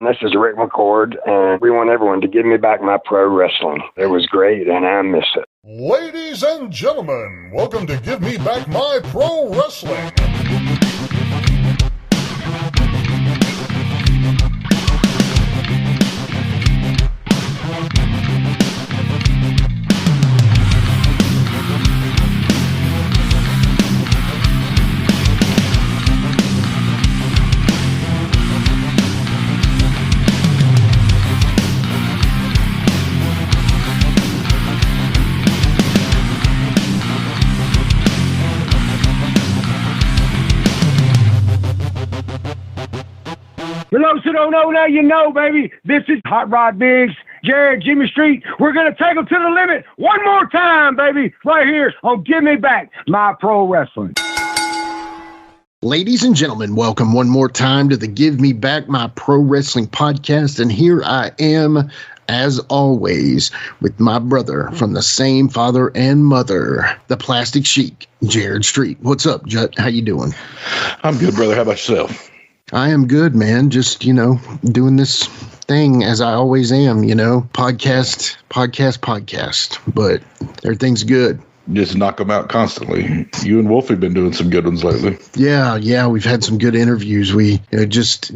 This is Ric McCord, and we want everyone to give me back my pro wrestling. It was great, and I miss it. Ladies and gentlemen, welcome to Give Me Back My Pro Wrestling. For those who don't know, now you know, baby. This is Hot Rod Biggs, Jared, Jimmy Street. We're going to take them to the limit one more time, baby, right here on Give Me Back My Pro Wrestling. Ladies and gentlemen, welcome one more time to the Give Me Back My Pro Wrestling podcast. And here I am, as always, with my brother from the same father and mother, the Plastic Sheik, Jared Street. What's up, Jut? How you doing? I'm good, brother. How about yourself? I am good, man. Just, doing this thing as I always am, podcast. But everything's good. Just knock them out constantly. You and Wolfie been doing some good ones lately. Yeah, we've had some good interviews. We just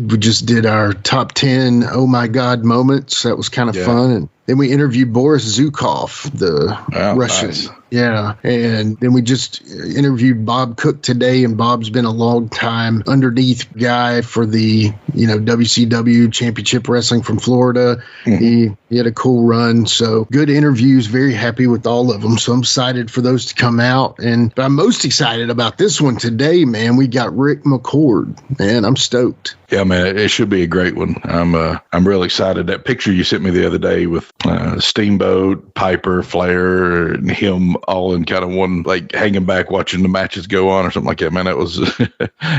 did our top 10 oh my god moments. That was kind of fun. And then we interviewed Boris Zukov, the Russian. Nice. Yeah, and then we just interviewed Bob Cook today, and Bob's been a long time underneath guy for the WCW Championship Wrestling from Florida. Mm-hmm. He had a cool run, so good interviews. Very happy with all of them. So I'm excited for those to come out, and I'm most excited about this one today, man. We got Ric McCord, man. I'm stoked. Yeah, man, it should be a great one. I'm real excited. That picture you sent me the other day with Steamboat, Piper, Flair, and him all in kind of one, like hanging back watching the matches go on or something like that, man. That was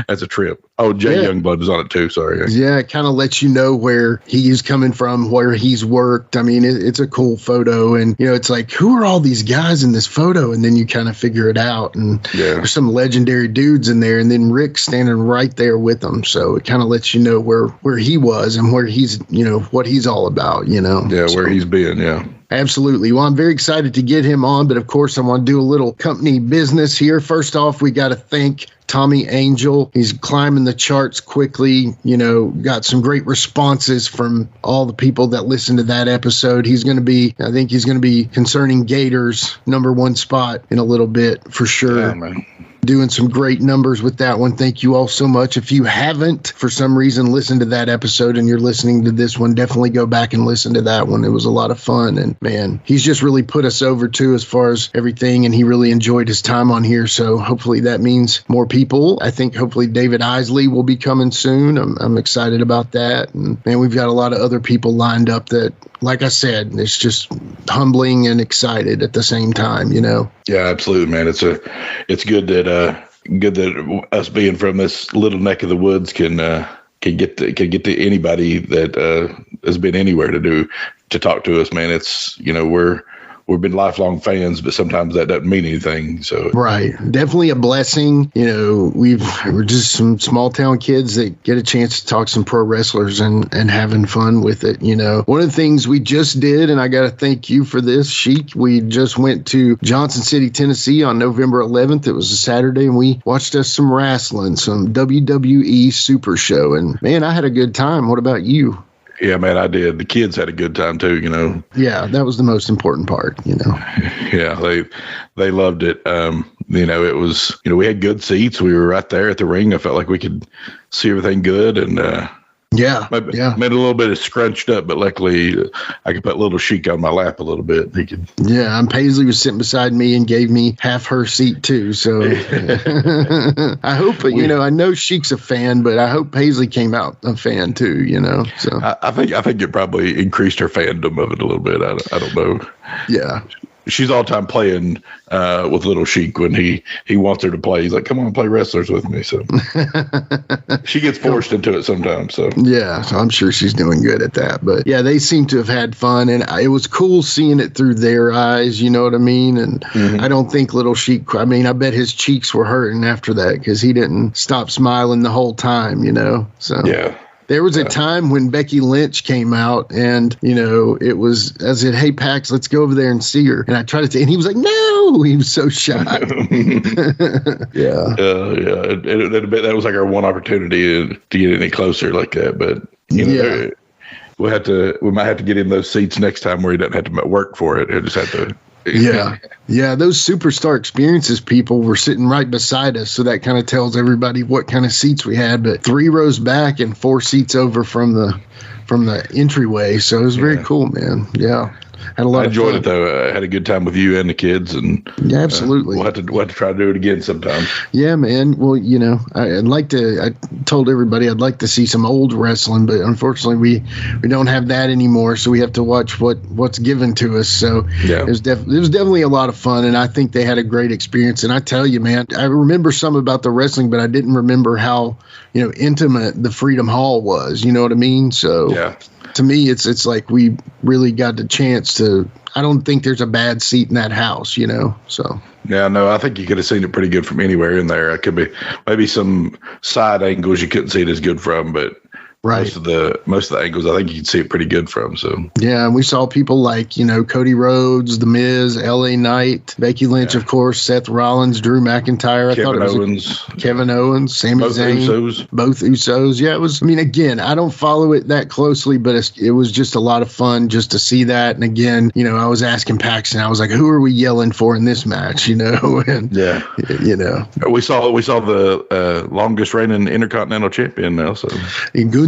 that's a trip. Oh, Jay Youngblood was on it too. Sorry. Yeah, it kind of lets you know where he's coming from, where he's worked. I mean, it's a cool photo, and it's like, who are all these guys in this photo? And then you kind of figure it out, and there's some legendary dudes in there, and then Rick standing right there with them. So it kind of lets you know where he was and where he's, what he's all about, Yeah, so, where he's been, yeah. Absolutely. Well, I'm very excited to get him on, but of course I want to do a little company business here. First off, we got to thank Tommy Angel. He's climbing the charts quickly, got some great responses from all the people that listened to that episode. I think he's going to be concerning Gators #1 spot in a little bit for sure. Yeah, man. Doing some great numbers with that one. Thank you all so much. If you haven't, for some reason, listened to that episode and you're listening to this one, definitely go back and listen to that one. It was a lot of fun. And man, he's just really put us over too as far as everything. And he really enjoyed his time on here. So hopefully that means more people. I think hopefully David Isley will be coming soon. I'm excited about that. And man, we've got a lot of other people lined up that, like I said, it's just humbling and excited at the same time, Yeah, absolutely, man. It's good that us being from this little neck of the woods can get to anybody that has been anywhere to talk to us, man. It's we've been lifelong fans, but sometimes that doesn't mean anything. So right, definitely a blessing. We're just some small town kids that get a chance to talk some pro wrestlers and having fun with it. One of the things we just did, and I got to thank you for this, Sheik. We just went to Johnson City, Tennessee on November 11th. It was a Saturday, and we watched us some wrestling, some WWE Super Show, and man, I had a good time. What about you? Yeah, man, I did. The kids had a good time too, Yeah, that was the most important part, Yeah, they loved it. It was, we had good seats. We were right there at the ring. I felt like we could see everything good, and made a little bit of scrunched up, but luckily I could put little Sheik on my lap a little bit. He could. Yeah, and Paisley was sitting beside me and gave me half her seat too. So I hope I know Sheik's a fan, but I hope Paisley came out a fan too. So I think it probably increased her fandom of it a little bit. I don't know. Yeah. She's all time playing with little Sheik when he wants her to play. He's like, come on, play wrestlers with me. So she gets forced into it sometimes. So yeah, so I'm sure she's doing good at that. But yeah, they seem to have had fun, and it was cool seeing it through their eyes. You know what I mean? And I don't think little Sheik. I mean, I bet his cheeks were hurting after that because he didn't stop smiling the whole time. So yeah. There was a time when Becky Lynch came out and, it was, I said, hey, Pax, let's go over there and see her. And I tried to, and he was like, no, he was so shy. Yeah. That was like our one opportunity to get any closer like that. But, we might have to get him those seats next time where he doesn't have to work for it. He'll just have to. Yeah, those Superstar Experiences people were sitting right beside us, so that kind of tells everybody what kind of seats we had. But 3 rows back and 4 seats over from the entryway, so it was very cool, man. Yeah, had a lot. I enjoyed it though. I had a good time with you and the kids, and yeah, absolutely. We'll have to try to do it again sometime. Yeah, man. Well, I'd like to. I told everybody I'd like to see some old wrestling, but unfortunately we don't have that anymore. So we have to watch what's given to us. So it was definitely a lot of fun, and I think they had a great experience. And I tell you, man, I remember some about the wrestling, but I didn't remember how intimate the Freedom Hall was. You know what I mean? So yeah. To me, it's like we really got the chance to. I don't think there's a bad seat in that house, So yeah, no, I think you could have seen it pretty good from anywhere in there. It could be maybe some side angles you couldn't see it as good from, but most of the angles I think you could see it pretty good from. So yeah, and we saw people like Cody Rhodes, The Miz, L.A. Knight, Becky Lynch, of course, Seth Rollins, Drew McIntyre. Kevin Owens, Sami Zayn, both Usos. Yeah, it was. I mean, again, I don't follow it that closely, but it was just a lot of fun just to see that. And again, I was asking Paxton, I was like, who are we yelling for in this match? And we saw the longest reigning Intercontinental Champion now. So.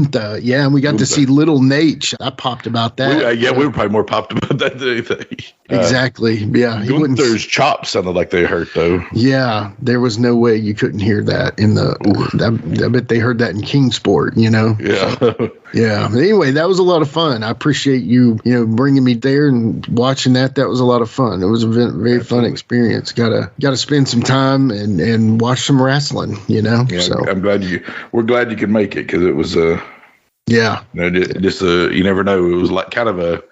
Yeah, and we got to see Little Nate. I popped about that. We were probably more popped about that than anything. Exactly. Yeah. Gunther's chops sounded like they hurt, though. Yeah, there was no way you couldn't hear that in the. I bet they heard that in Kingsport, Yeah. So, yeah. But anyway, that was a lot of fun. I appreciate you, bringing me there and watching that. That was a lot of fun. It was a very fun experience. Got to spend some time and watch some wrestling, Yeah, so we're glad you could make it because it was yeah. You never know. It was like kind of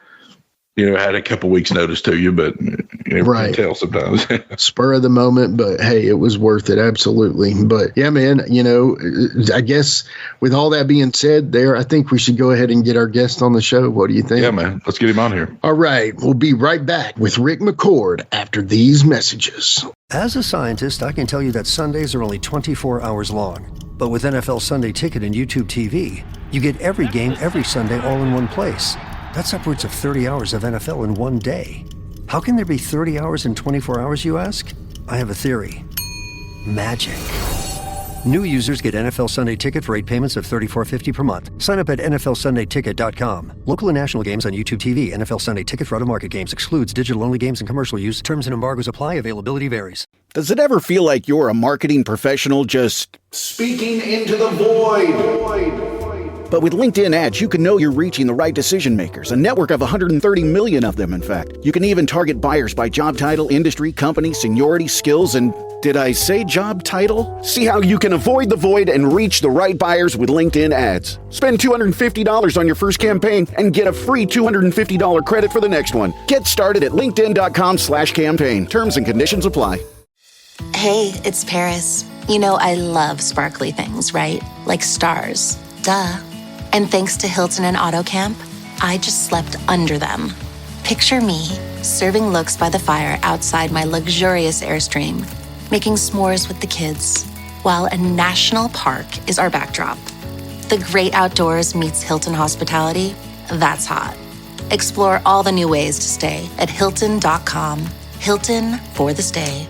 I had a couple weeks notice to you, but you never can tell sometimes. Spur of the moment, but hey, it was worth it. Absolutely. But yeah, man, I guess with all that being said I think we should go ahead and get our guest on the show. What do you think? Yeah, man. Let's get him on here. All right. We'll be right back with Ric McCord after these messages. As a scientist, I can tell you that Sundays are only 24 hours long. But with NFL Sunday Ticket and YouTube TV, you get every game every Sunday all in one place. That's upwards of 30 hours of NFL in one day. How can there be 30 hours in 24 hours, you ask? I have a theory. Magic. New users get NFL Sunday Ticket for 8 payments of $34.50 per month. Sign up at NFLSundayTicket.com. Local and national games on YouTube TV. NFL Sunday Ticket for out-of-market games excludes digital-only games and commercial use. Terms and embargoes apply. Availability varies. Does it ever feel like you're a marketing professional just speaking into the void? But with LinkedIn ads, you can know you're reaching the right decision makers, a network of 130 million of them, in fact. You can even target buyers by job title, industry, company, seniority, skills, and did I say job title? See how you can avoid the void and reach the right buyers with LinkedIn ads. Spend $250 on your first campaign and get a free $250 credit for the next one. Get started at linkedin.com/campaign. Terms and conditions apply. Hey, it's Paris. I love sparkly things, right? Like stars. Duh. And thanks to Hilton and AutoCamp, I just slept under them. Picture me, serving looks by the fire outside my luxurious Airstream, making s'mores with the kids, while a national park is our backdrop. The great outdoors meets Hilton hospitality. That's hot. Explore all the new ways to stay at Hilton.com. Hilton for the stay.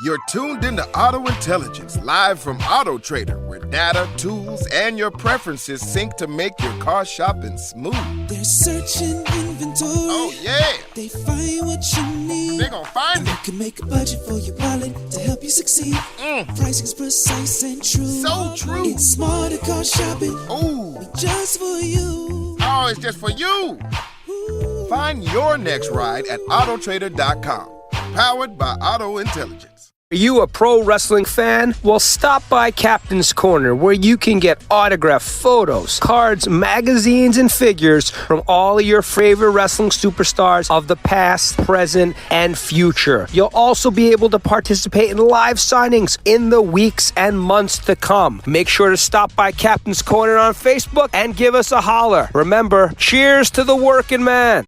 You're tuned into Auto Intelligence, live from Auto Trader, where data, tools, and your preferences sync to make your car shopping smooth. They're searching inventory. Oh, yeah. They find what you need. They're gonna find it. You can make a budget for your wallet to help you succeed. Pricing's precise and true. So true. It's smarter car shopping. Ooh. Just for you. Oh, it's just for you. Ooh. Find your next ride at autotrader.com. Powered by Auto Intelligence. Are you a pro wrestling fan? Well, stop by Captain's Corner, where you can get autographed photos, cards, magazines, and figures from all of your favorite wrestling superstars of the past, present, and future. You'll also be able to participate in live signings in the weeks and months to come. Make sure to stop by Captain's Corner on Facebook and give us a holler. Remember, cheers to the working man.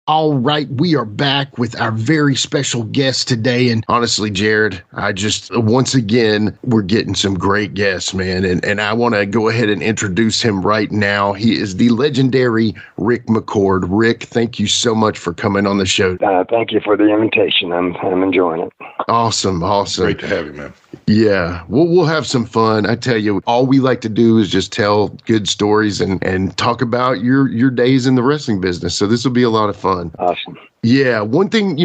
All right, we are back with our very special guest today. And honestly, Jared, once again, we're getting some great guests, man. And I want to go ahead and introduce him right now. He is the legendary Ric McCord. Ric, thank you so much for coming on the show. Thank you for the invitation. I'm enjoying it. Awesome. Great to have you, man. Yeah, we'll have some fun. I tell you, all we like to do is just tell good stories and talk about your days in the wrestling business. So this will be a lot of fun. Awesome. Yeah, one thing,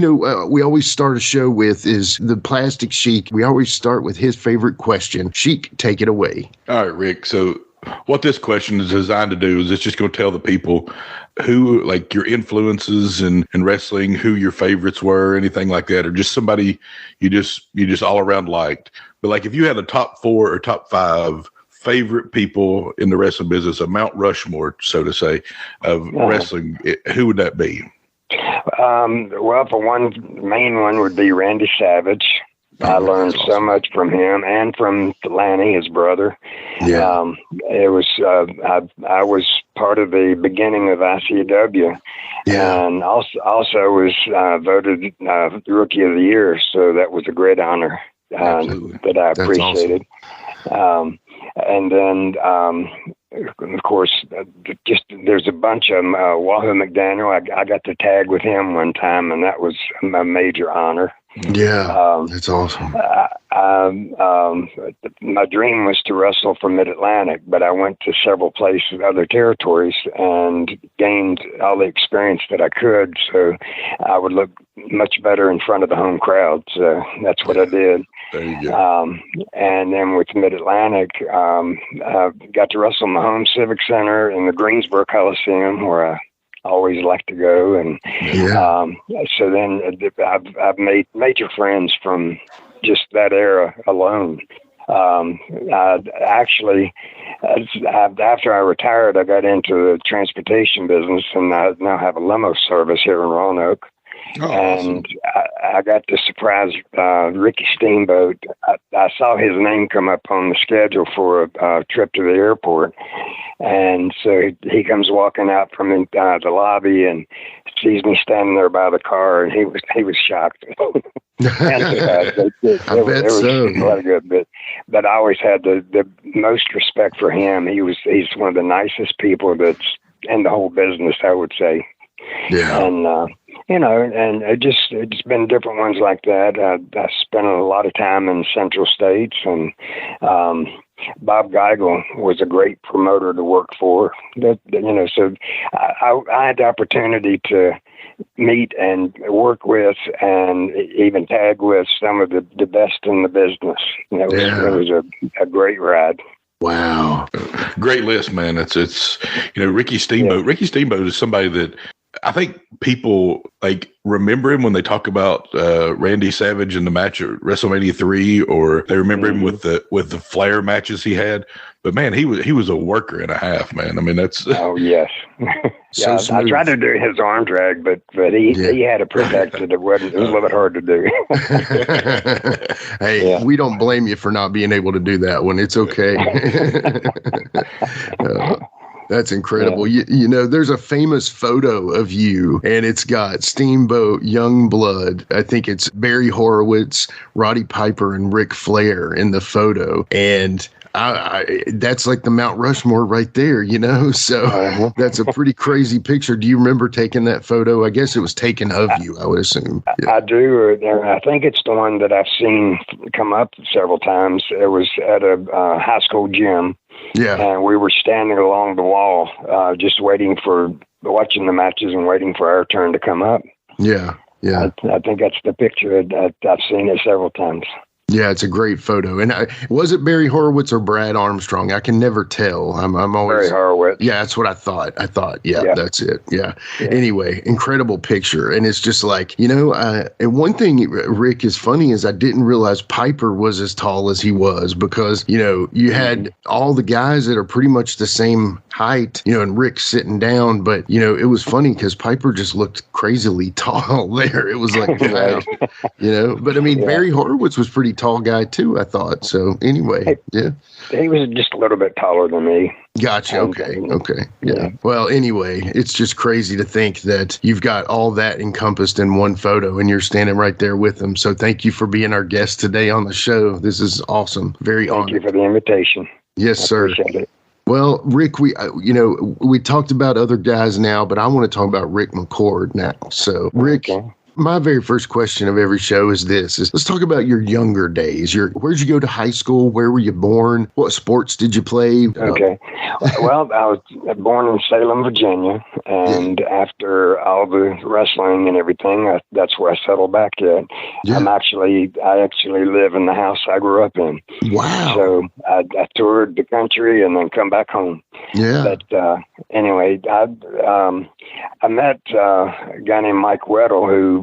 we always start a show with is the Plastic Sheik. We always start with his favorite question. Sheik, take it away. All right, Ric. So what this question is designed to do is it's just going to tell the people who, like, your influences in wrestling, who your favorites were, anything like that, or just somebody you just all around liked. But like, if you had a top 4 or top 5 favorite people in the wrestling business, a Mount Rushmore, so to say, of wrestling, who would that be? Well, for one, main one would be Randy Savage. I learned so much from him and from Lanny, his brother. Yeah. It was I was part of the beginning of ICW, and also was voted Rookie of the Year. So that was a great honor that I appreciated. Awesome. And then, of course, just there's a bunch of them. Wahoo McDaniel, I got to tag with him one time, and that was a major honor. Yeah, that's awesome. My dream was to wrestle for Mid-Atlantic, but I went to several places, other territories, and gained all the experience that I could, so I would look much better in front of the home crowd. So that's what I did. There you go. And then with Mid-Atlantic, I got to wrestle in the home Civic Center in the Greensboro Coliseum, where I always like to go. And so then I've made major friends from just that era alone. Actually, after I retired, I got into the transportation business, and I now have a limo service here in Roanoke. Oh, and awesome. I got to surprise Ricky Steamboat. I saw his name come up on the schedule for a trip to the airport. And so he comes walking out from the lobby and sees me standing there by the car, and he was shocked. I bet so. Quite a good bit. But I always had the most respect for him. He's one of the nicest people that's in the whole business, I would say. Yeah. And and it's been different ones like that. I spent a lot of time in Central States, and Bob Geigel was a great promoter to work for. So I had the opportunity to meet and work with and even tag with some of the best in the business. It was a great ride. Wow. Great list, man. It's Ricky Steamboat. Yeah. Ricky Steamboat is somebody that I think people remember him when they talk about Randy Savage in the match at WrestleMania 3, or they remember him with the Flair matches he had. But man, he was a worker and a half, man. I mean, that's oh yes. So I tried to do his arm drag, but he had it protected. It was a little bit hard to do. Hey, we don't blame you for not being able to do that one. It's okay. That's incredible. Yeah. There's a famous photo of you, and it's got Steamboat, Youngblood. I think it's Barry Horowitz, Roddy Piper, and Ric Flair in the photo. And that's like the Mount Rushmore right there, So that's a pretty crazy picture. Do you remember taking that photo? I guess it was taken of you, I would assume. Yeah. I do. I think it's the one that I've seen come up several times. It was at a high school gym. Yeah. And we were standing along the wall, just watching the matches and waiting for our turn to come up. Yeah. Yeah. I think that's the picture. I've seen it several times. Yeah, it's a great photo. And was it Barry Horowitz or Brad Armstrong? I can never tell. I'm always Barry Horowitz. Yeah, that's what I thought. Yeah, that's it. Yeah. Anyway, incredible picture. And it's just like, and one thing, Rick, is funny is I didn't realize Piper was as tall as he was, because, you had all the guys that are pretty much the same height, and Rick sitting down. But, it was funny because Piper just looked crazily tall there. It was like, wow, but I mean, Barry Horowitz was pretty tall guy too, I thought. So anyway, he was just a little bit taller than me. Gotcha. Okay. Yeah. Well, anyway, it's just crazy to think that you've got all that encompassed in one photo and you're standing right there with them. So thank you for being our guest today on the show. This is awesome. Very honored. Thank you for the invitation. Yes, sir. Appreciate it. Well, Rick, we talked about other guys now, but I want to talk about Ric McCord now. So, Rick, my very first question of every show is let's talk about your younger days. Where'd you go to high school? Where were you born? What sports did you play? Okay. Well, I was born in Salem, Virginia, and after all the wrestling and everything, that's where I settled back at. Yeah. I actually live in the house I grew up in. Wow. So I toured the country and then come back home. Yeah. But anyway, I met a guy named Mike Weddle who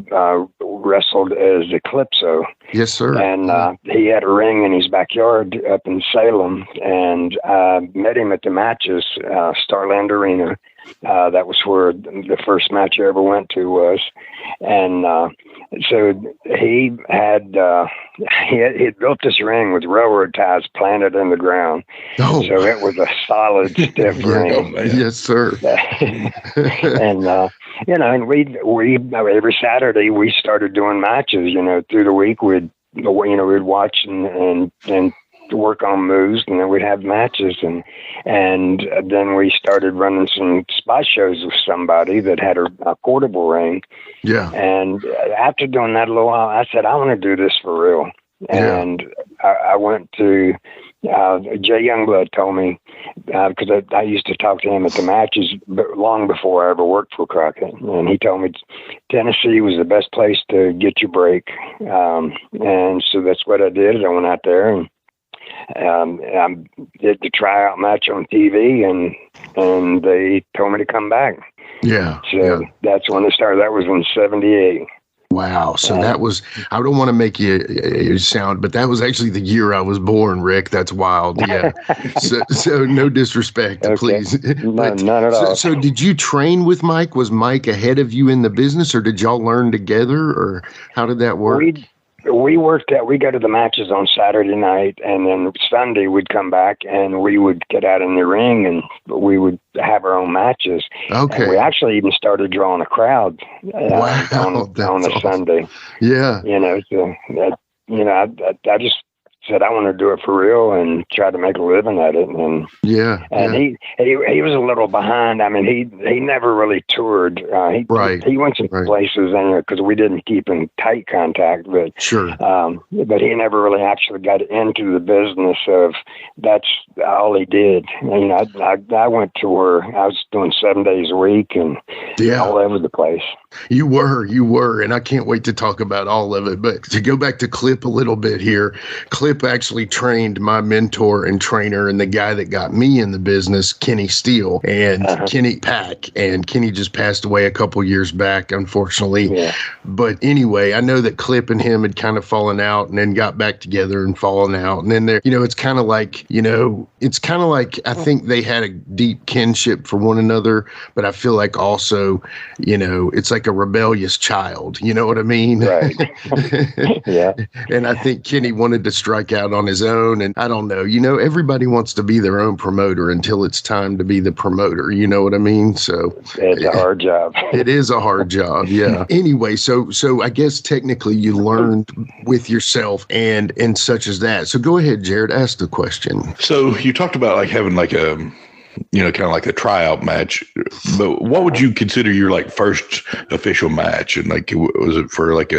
wrestled as Eclipso. Yes, sir. And he had a ring in his backyard up in Salem, and I met him at the matches, Starland Arena. That was where the first match I ever went to was. And so he had built this ring with railroad ties planted in the ground. Oh. So it was a solid, stiff ring. Yes, sir. And and we every Saturday we started doing matches. Through the week we'd watch and work on moves, and then we'd have matches, and then we started running some spot shows with somebody that had a portable ring. Yeah. And after doing that a little while, I said, I want to do this for real. Yeah. And I went to Jay Youngblood told me, because I used to talk to him at the matches long before I ever worked for Crockett, and he told me Tennessee was the best place to get your break, and so that's what I did. I went out there and I did the tryout match on TV, and they told me to come back. Yeah. So that's when it started. That was in '78. Wow. So that was, I don't want to make you sound, but that was actually the year I was born, Rick. That's wild. Yeah. so no disrespect, please. None at all. So did you train with Mike? Was Mike ahead of you in the business, or did y'all learn together, or how did that work? We go to the matches on Saturday night, and then Sunday we'd come back and we would get out in the ring and we would have our own matches. Okay. And we actually even started drawing a crowd on a Sunday. Yeah. I just said I want to do it for real and try to make a living at it. And he was a little behind. I mean, he never really toured. He went some places because we didn't keep in tight contact. But sure. But he never really actually got into the business of that's all he did. I went to where I was doing 7 days a week and all over the place. You were, and I can't wait to talk about all of it. But to go back to Clip a little bit here, Clip actually trained my mentor and trainer and the guy that got me in the business, Kenny Steele, and Kenny Pack. And Kenny just passed away a couple years back, unfortunately. Yeah. But anyway, I know that Clip and him had kind of fallen out and then got back together and fallen out. And then there, it's kind of like, I think they had a deep kinship for one another, but I feel like also, it's like a rebellious child. You know what I mean? Right. Yeah. And I think Kenny wanted to strike out on his own. And I don't know, everybody wants to be their own promoter until it's time to be the promoter. You know what I mean? So it's a hard job. It is a hard job. Yeah. Anyway, so I guess technically you learned with yourself and such as that. So go ahead, Jared, ask the question. So you talked about like having like a, kind of like a tryout match, but what would you consider your like first official match? And like, was it for like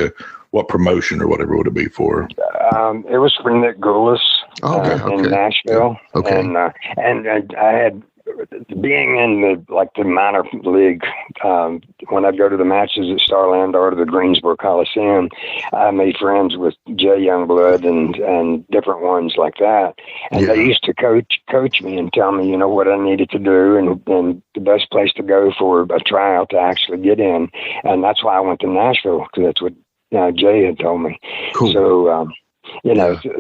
what promotion or whatever would it be for? It was for Nick Gulas in Nashville. Okay. And I had, being in the minor league when I'd go to the matches at Starland or to the Greensboro Coliseum, I made friends with Jay Youngblood and different ones like that. And they used to coach me and tell me, what I needed to do and the best place to go for a tryout to actually get in. And that's why I went to Nashville, because that's what Jay had told me. Cool. So,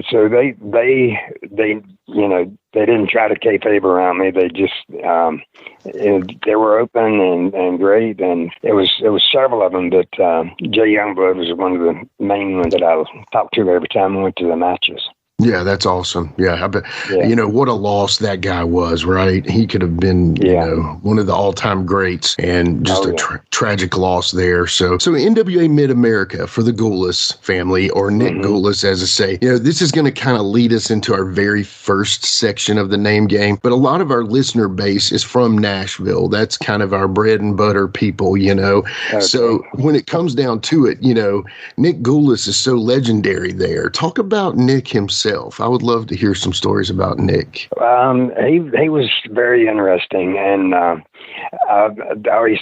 so they didn't try to kayfabe around me. They just, they were open and great. And it was several of them, but Jay Youngblood was one of the main ones that I talked to every time I went to the matches. Yeah, that's awesome. Yeah, I bet, what a loss that guy was, right? He could have been, one of the all-time greats, and just tragic loss there. So NWA Mid-America for the Gulas family, or Nick Gulas, as I say. This is going to kind of lead us into our very first section of the name game, but a lot of our listener base is from Nashville. That's kind of our bread and butter people, Okay. So when it comes down to it, Nick Gulas is so legendary there. Talk about Nick himself. I would love to hear some stories about Nick. He was very interesting, and I always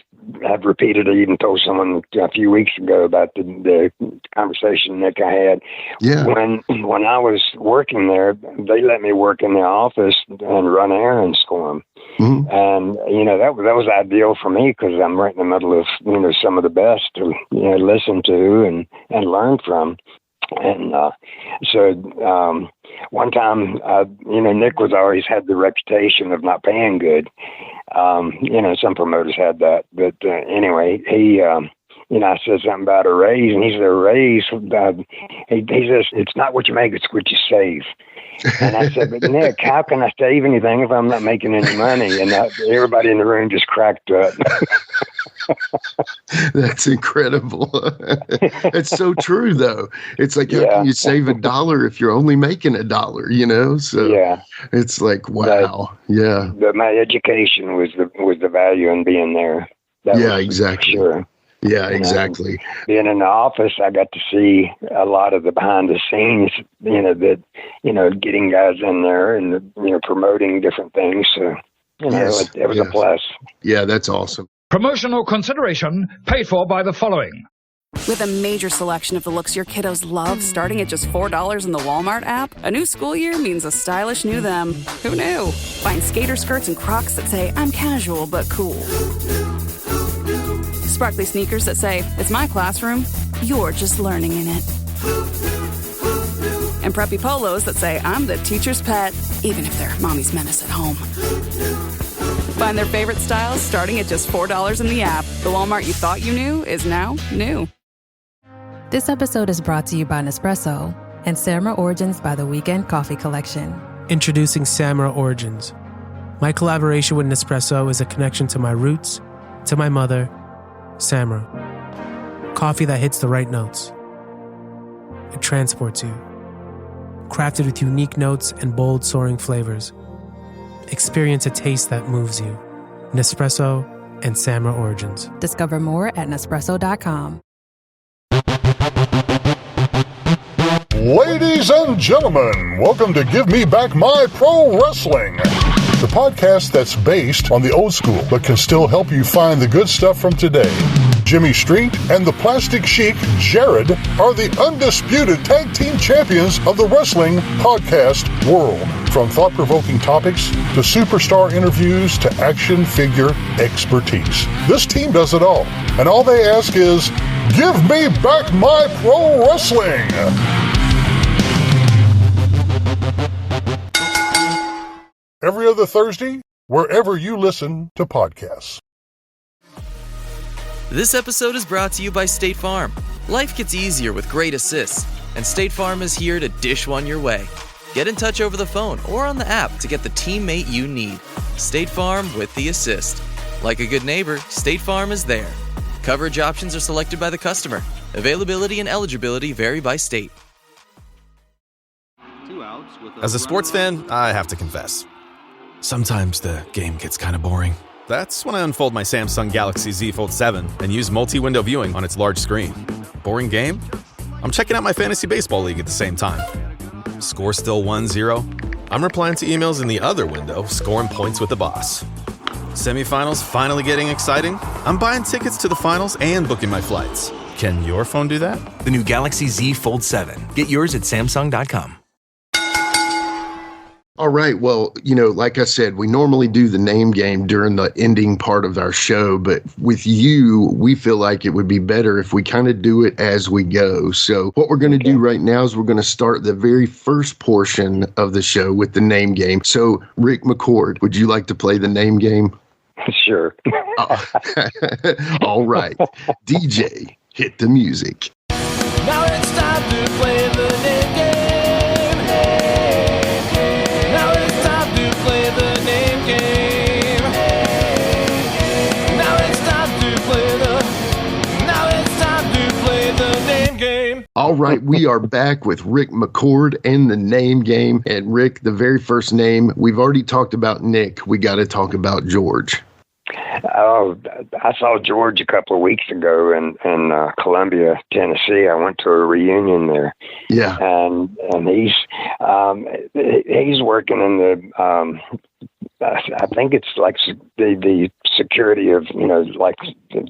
have repeated. I even told someone a few weeks ago about the conversation Nick I had. Yeah. When I was working there, they let me work in the office and run errands for them. Mm-hmm. And that was ideal for me, because I'm right in the middle of some of the best to listen to and learn from. And so one time, Nick was always had the reputation of not paying good. Some promoters had that, but anyway, he, I said something about a raise, and he said, a raise, he says, it's not what you make, it's what you save. And I said, but Nick, how can I save anything if I'm not making any money? And everybody in the room just cracked up. That's incredible. It's so true, though. It's like, how can you save $1 if you're only making $1? So it's like, wow. But my education was the value in being there. Exactly. Sure. Yeah, exactly. Being in the office, I got to see a lot of the behind the scenes, getting guys in there and, promoting different things. So, it was a plus. Yeah, that's awesome. Promotional consideration paid for by the following. With a major selection of the looks your kiddos love, starting at just $4 in the Walmart app, a new school year means a stylish new them. Who knew? Find skater skirts and Crocs that say, I'm casual but cool. Sparkly sneakers that say, it's my classroom, you're just learning in it. And preppy polos that say, I'm the teacher's pet, even if they're mommy's menace at home. Find their favorite styles starting at just $4 in the app. The Walmart you thought you knew is now new. This episode is brought to you by Nespresso and Samra Origins by the Weekend Coffee Collection. Introducing Samra Origins. My collaboration with Nespresso is a connection to my roots, to my mother, Samra. Coffee that hits the right notes. It transports you. Crafted with unique notes and bold, soaring flavors. Experience a taste that moves you. Nespresso and Samra Origins. Discover more at Nespresso.com. Ladies and gentlemen, welcome to Give Me Back My Pro Wrestling, the podcast that's based on the old school but can still help you find the good stuff from today. Jimmy Street and the Plastic Sheik, Jared, are the undisputed tag team champions of the wrestling podcast world. From thought-provoking topics to superstar interviews to action figure expertise. This team does it all. And all they ask is, give me back my pro wrestling! Every other Thursday, wherever you listen to podcasts. This episode is brought to you by State Farm. Life gets easier with great assists, and State Farm is here to dish one your way. Get in touch over the phone or on the app to get the teammate you need. State Farm with the assist. Like a good neighbor, State Farm is there. Coverage options are selected by the customer. Availability and eligibility vary by state. As a sports fan, I have to confess. Sometimes the game gets kind of boring. That's when I unfold my Samsung Galaxy Z Fold 7 and use multi-window viewing on its large screen. Boring game? I'm checking out my fantasy baseball league at the same time. Score still 1-0? I'm replying to emails in the other window, scoring points with the boss. Semifinals finally getting exciting? I'm buying tickets to the finals and booking my flights. Can your phone do that? The new Galaxy Z Fold 7. Get yours at Samsung.com. All right. Well, like I said, we normally do the name game during the ending part of our show, but with you, we feel like it would be better if we kind of do it as we go. So what we're going to do right now is we're going to start the very first portion of the show with the name game. So, Ric McCord, would you like to play the name game? Sure. All right. DJ, hit the music. Now it's time to play the name game. Now it's time to play the name game. Now it's time to play the name game. All right, we are back with Ric McCord and the name game. And Ric, the very first name, we've already talked about Nick. We got to talk about George. Oh, I saw George a couple of weeks ago in Columbia, Tennessee. I went to a reunion there. Yeah, and he's working in the I think it's like the security of like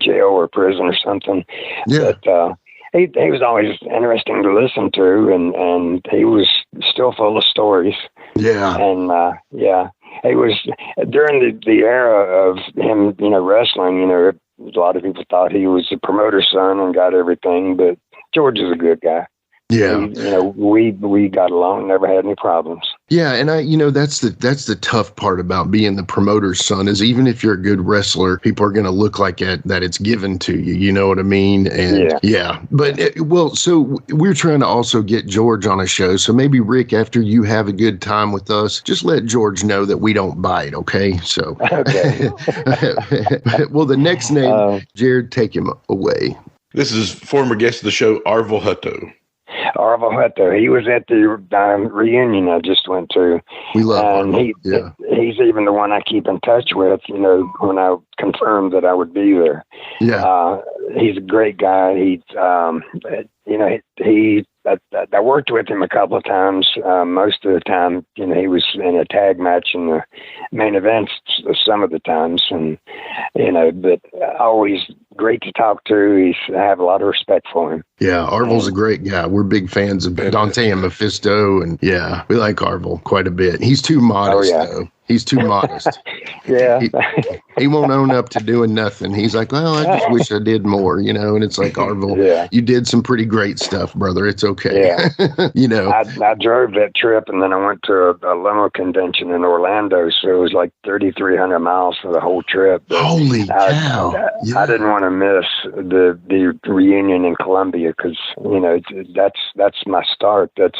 jail or prison or something. Yeah. But he was always interesting to listen to, and he was still full of stories. Yeah, and yeah. It was during the era of him, wrestling, a lot of people thought he was the promoter's son and got everything, but George is a good guy. Yeah. We got along, never had any problems. Yeah, and that's the tough part about being the promoter's son is even if you're a good wrestler, people are going to look like that it's given to you. You know what I mean? And yeah. But so we're trying to also get George on a show. So maybe Ric, after you have a good time with us, just let George know that we don't bite. Okay. So, okay. Well, the next name, Jared, take him away. This is former guest of the show, Arvel Hutto. Arvel Hutto. He was at the reunion I just went to. We love him. He's even the one I keep in touch with, when I confirmed that I would be there. Yeah. He's a great guy. He's, I worked with him a couple of times. Most of the time, he was in a tag match in the main events some of the times, and but always great to talk to. I have a lot of respect for him. Yeah, Arvel's a great guy. We're big fans of Dante and Mephisto, and yeah, we like Arvel quite a bit. He's too modest, though. He's too modest. Yeah. He won't own up to doing nothing. He's like, well, I just wish I did more, and it's like, Arvel, you did some pretty great stuff, brother. It's okay. Yeah. I drove that trip, and then I went to a limo convention in Orlando, so it was like 3,300 miles for the whole trip. But holy cow. I didn't want to miss the reunion in Columbia because, that's my start. That's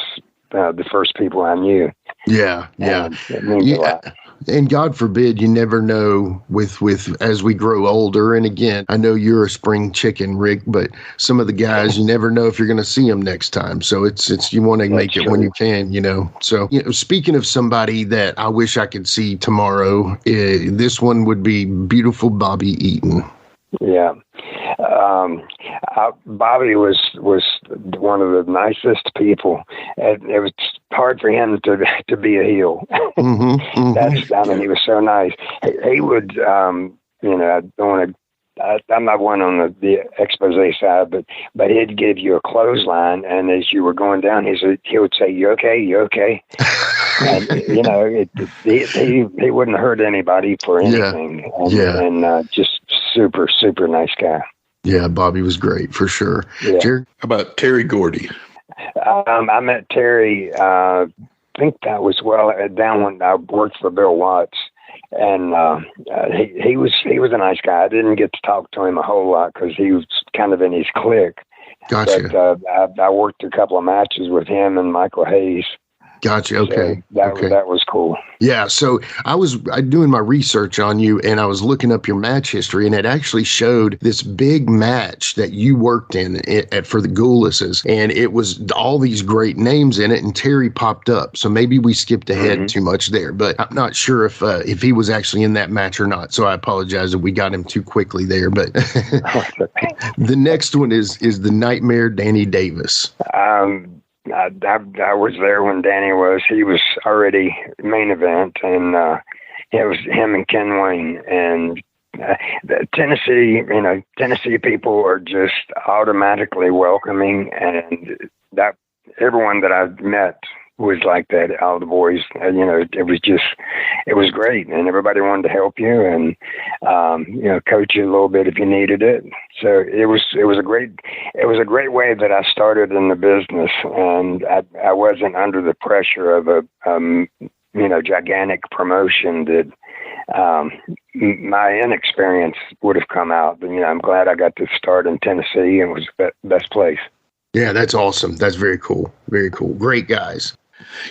the first people I knew. Yeah. It means a lot. And God forbid, you never know with as we grow older. And again, I know you're a spring chicken, Ric, but some of the guys, you never know if you're going to see them next time. So it's you want to make it when you can, So, speaking of somebody that I wish I could see tomorrow, this one would be beautiful Bobby Eaton. Yeah. Bobby was one of the nicest people. And it was hard for him to be a heel. Mm-hmm. He was so nice. He would, I don't want to, I'm not one on the expose side, but he'd give you a clothesline, and as you were going down, he would say, "You okay? You okay?" And he wouldn't hurt anybody for anything. And just super, super nice guy. Yeah, Bobby was great for sure. Yeah. Jared? How about Terry Gordy? I met Terry. I think that was down when I worked for Bill Watts. And he was a nice guy. I didn't get to talk to him a whole lot because he was kind of in his clique. Gotcha. But I worked a couple of matches with him and Michael Hayes. Gotcha. Okay. So that was cool. Yeah. So I was doing my research on you, and I was looking up your match history, and it actually showed this big match that you worked in for the Gulases, and it was all these great names in it, and Terry popped up. So maybe we skipped ahead too much there, but I'm not sure if he was actually in that match or not. So I apologize if we got him too quickly there. But the next one is the Nightmare Danny Davis. I was there when Danny was. He was already main event, and it was him and Ken Wayne. And Tennessee people are just automatically welcoming, and that everyone that I've met was like that. All the boys, it was great, and everybody wanted to help you and coach you a little bit if you needed it. So it was a great way that I started in the business, and I wasn't under the pressure of a gigantic promotion that my inexperience would have come out. But I'm glad I got to start in Tennessee, and it was the best place. Yeah, that's awesome. That's very cool. Very cool. Great guys.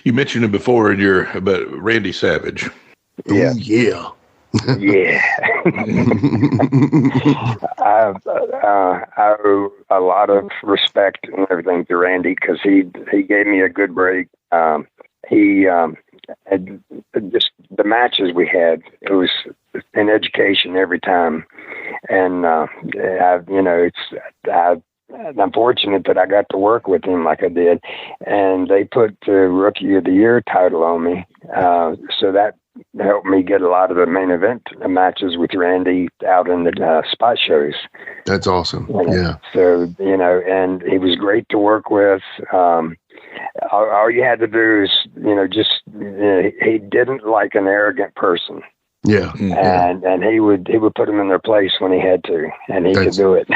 You mentioned him before but Randy Savage. Yeah. Ooh, yeah. Yeah. I owe a lot of respect and everything to Randy, because he gave me a good break. And just the matches we had, it was an education every time. And I'm fortunate that I got to work with him like I did, and they put the Rookie of the Year title on me. So that helped me get a lot of the main event matches with Randy out in the spot shows. That's awesome. Yeah. So, and he was great to work with. All you had to do is, he didn't like an arrogant person. Yeah. And he would put them in their place when he had to, and he could do it.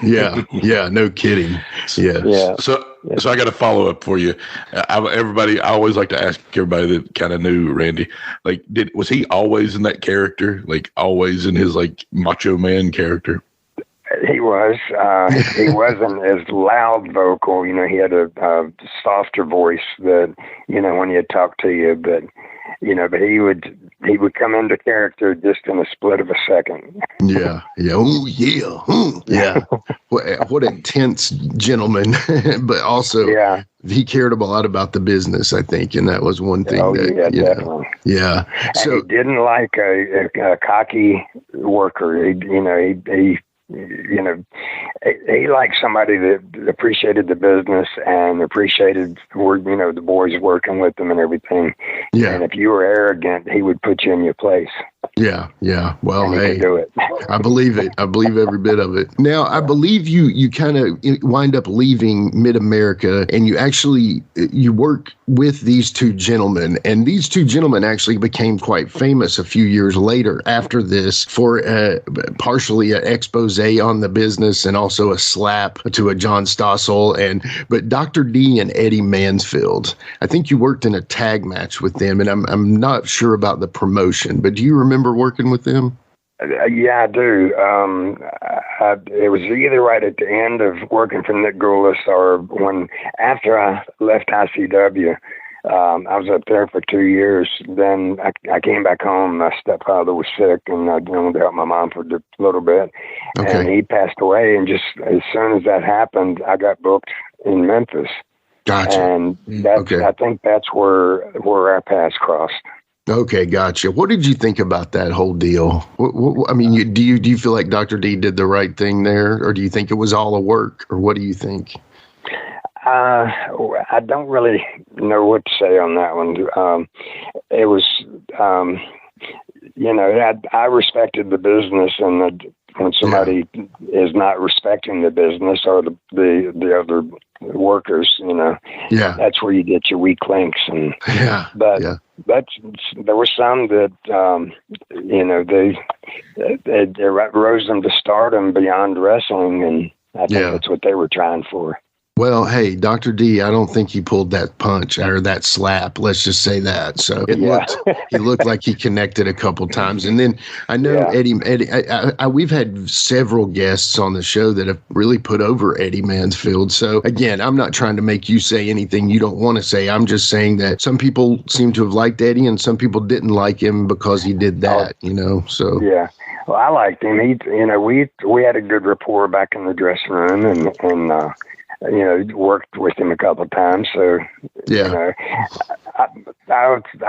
Yeah. Yeah. No kidding. Yeah. Yeah. So I got a follow up for you. I always like to ask everybody that kind of knew Randy, like, was he always in that character? Like always in his like macho man character? He was. He wasn't as loud vocal. He had a softer voice that, when he'd talk to you, but he would come into character just in a split of a second. Yeah. Yeah. Oh, yeah. Yeah. What a tense gentleman, but also he cared a lot about the business, I think. And that was one thing definitely. Yeah. And so he didn't like a cocky worker. He liked somebody that appreciated the business and appreciated the boys working with them and everything. Yeah. And if you were arrogant, he would put you in your place. Yeah. Yeah. Well, hey, do it. I believe it. I believe every bit of it. Now, I believe you kind of wind up leaving Mid-America, and you work with these two gentlemen, and these two gentlemen actually became quite famous a few years later after this for partially an expose on the business and also a slap to a John Stossel, but Dr. D and Eddie Mansfield. I think you worked in a tag match with them, and I'm not sure about the promotion, but do you remember working with them? Yeah, I do. It was either right at the end of working for Nick Gulas or after I left ICW. I was up there for 2 years. Then I came back home. My stepfather was sick, and I wanted to help my mom for a little bit. Okay. And he passed away. And just as soon as that happened, I got booked in Memphis. Gotcha. And I think that's where our paths crossed. Okay, gotcha. What did you think about that whole deal? I mean, do you feel like Dr. D did the right thing there, or do you think it was all a work, or what do you think? I don't really know what to say on that one. It was, I respected the business, and when somebody is not respecting the business or the other workers, that's where you get your weak links. And there were some that they rose them to stardom beyond wrestling, and I think that's what they were trying for. Well, hey, Dr. D, I don't think he pulled that punch or that slap. Let's just say that. So he looked like he connected a couple times. And then I know Eddie, we've had several guests on the show that have really put over Eddie Mansfield. So again, I'm not trying to make you say anything you don't want to say. I'm just saying that some people seem to have liked Eddie and some people didn't like him because he did that, so. Yeah. Well, I liked him. We had a good rapport back in the dressing room, and worked with him a couple of times. So, I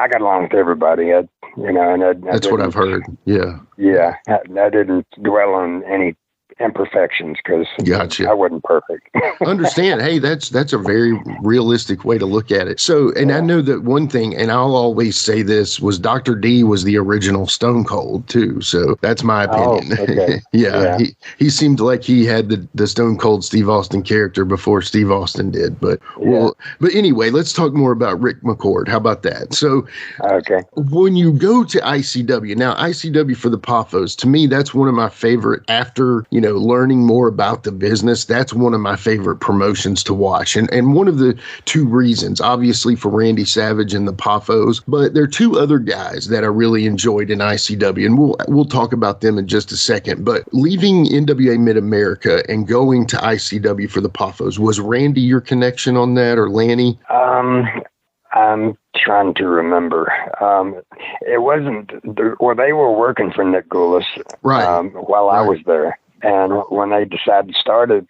got along with everybody. That's what I've heard. Yeah. Yeah. I didn't dwell on any imperfections, because gotcha. I wasn't perfect. Understand. Hey, that's a very realistic way to look at it. So, and I know that one thing, and I'll always say this, was Dr. D was the original Stone Cold too. So that's my opinion. Oh, okay. Yeah. He seemed like he had the Stone Cold Steve Austin character before Steve Austin did. But but anyway, let's talk more about Ric McCord. How about that? So, okay. When you go to ICW, now ICW for the Poffos, to me, that's one of my favorite, after, learning more about the business, that's one of my favorite promotions to watch. And one of the two reasons, obviously for Randy Savage and the Poffos, but there are two other guys that I really enjoyed in ICW, and we'll talk about them in just a second. But leaving NWA Mid-America and going to ICW for the Poffos, was Randy your connection on that, or Lanny? I'm trying to remember. It wasn't, they were working for Nick Gulas, right, while I was there. And when they decided to start it,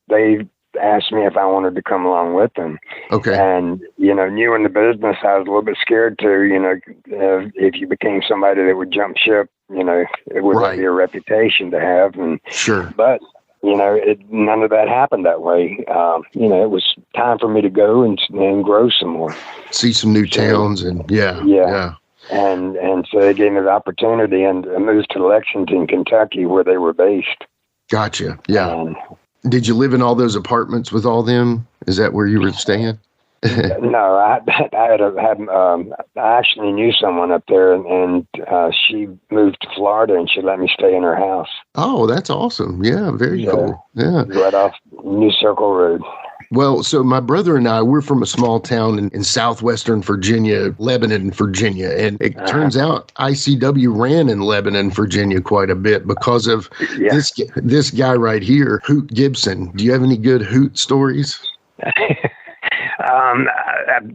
they asked me if I wanted to come along with them. Okay. And, new in the business, I was a little bit scared too, if you became somebody that would jump ship, it would be a reputation to have. And sure. But, none of that happened that way. It was time for me to go and grow some more. See some new towns and yeah. And so they gave me the opportunity, and I moved to Lexington, Kentucky, where they were based. Gotcha. Yeah. Did you live in all those apartments with all them? Is that where you were staying? No, I actually knew someone up there, and she moved to Florida, and she let me stay in her house. Oh, that's awesome. Yeah, very cool. Yeah. Right off New Circle Road. Well, so my brother and I, we're from a small town in southwestern Virginia, Lebanon, Virginia. And it turns out ICW ran in Lebanon, Virginia quite a bit because of this guy right here, Hoot Gibson. Do you have any good Hoot stories?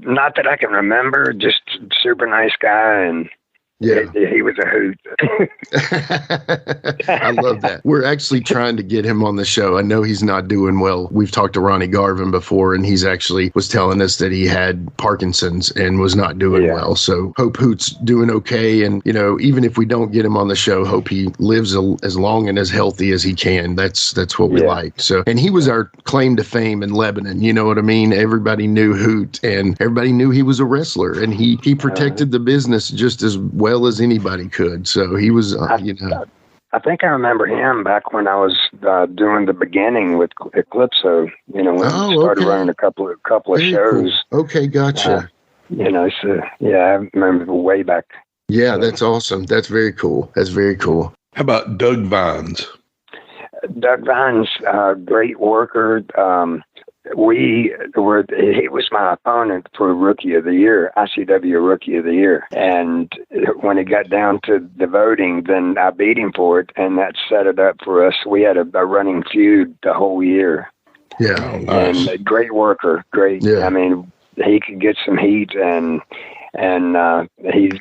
Not that I can remember, just super nice guy, and he was a hoot. I love that. We're actually trying to get him on the show. I know he's not doing well. We've talked to Ronnie Garvin before, and he's actually was telling us that he had Parkinson's and was not doing well. So hope Hoot's doing okay. And, even if we don't get him on the show, hope he lives as long and as healthy as he can. That's what we like. So, and he was our claim to fame in Lebanon. You know what I mean? Everybody knew Hoot, and everybody knew he was a wrestler, and he protected the business just as well as anybody could. So he was, I think I remember him back when I was doing the beginning with Eclipso, when we started running a couple of Very shows. Cool. Okay, gotcha. I remember way back. Yeah, that's awesome. That's very cool. How about Doug Vines? Doug Vines, great worker. He was my opponent for Rookie of the Year, ICW Rookie of the Year. And when it got down to the voting, then I beat him for it, and that set it up for us. We had a running feud the whole year. Yeah. Oh, nice. And great worker. Great. Yeah. I mean, he could get some heat, and he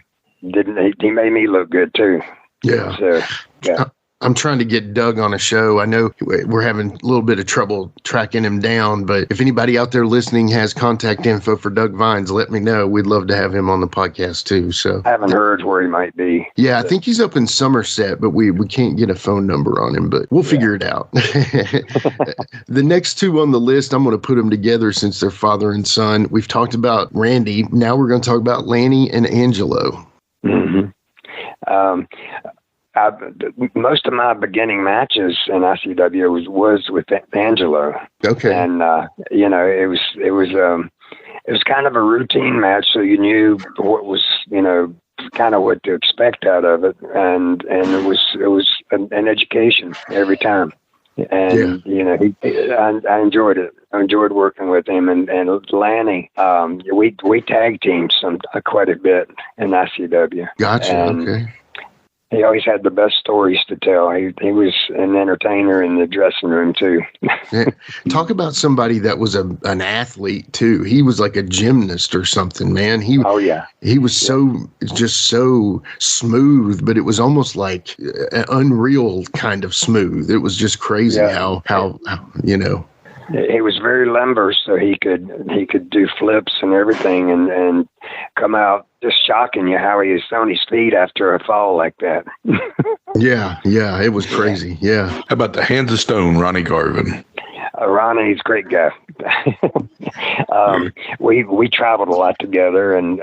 made me look good too. Yeah. So, yeah. I'm trying to get Doug on a show. I know we're having a little bit of trouble tracking him down, but if anybody out there listening has contact info for Doug Vines, let me know. We'd love to have him on the podcast too. So I haven't heard where he might be. Yeah, I think he's up in Somerset, but we can't get a phone number on him, but we'll figure it out. The next two on the list, I'm going to put them together since they're father and son. We've talked about Randy. Now we're going to talk about Lanny and Angelo. Mm-hmm. Most of my beginning matches in ICW was with Angelo. Okay. And it was kind of a routine match, so you knew what was kind of what to expect out of it, and it was an education every time. And I enjoyed it. I enjoyed working with him, and Lanny. We tag teamed quite a bit in ICW. Gotcha. And okay. He always had the best stories to tell. He was an entertainer in the dressing room too. Yeah. Talk about somebody that was an athlete too. He was like a gymnast or something, man. He was just so smooth, but it was almost like an unreal kind of smooth. It was just crazy how he was very limber, so he could do flips and everything, and come out just shocking you how he is on his feet after a fall like that. Yeah, it was crazy. Yeah. How about the Hands of Stone, Ronnie Garvin? Ronnie's a great guy. We traveled a lot together, and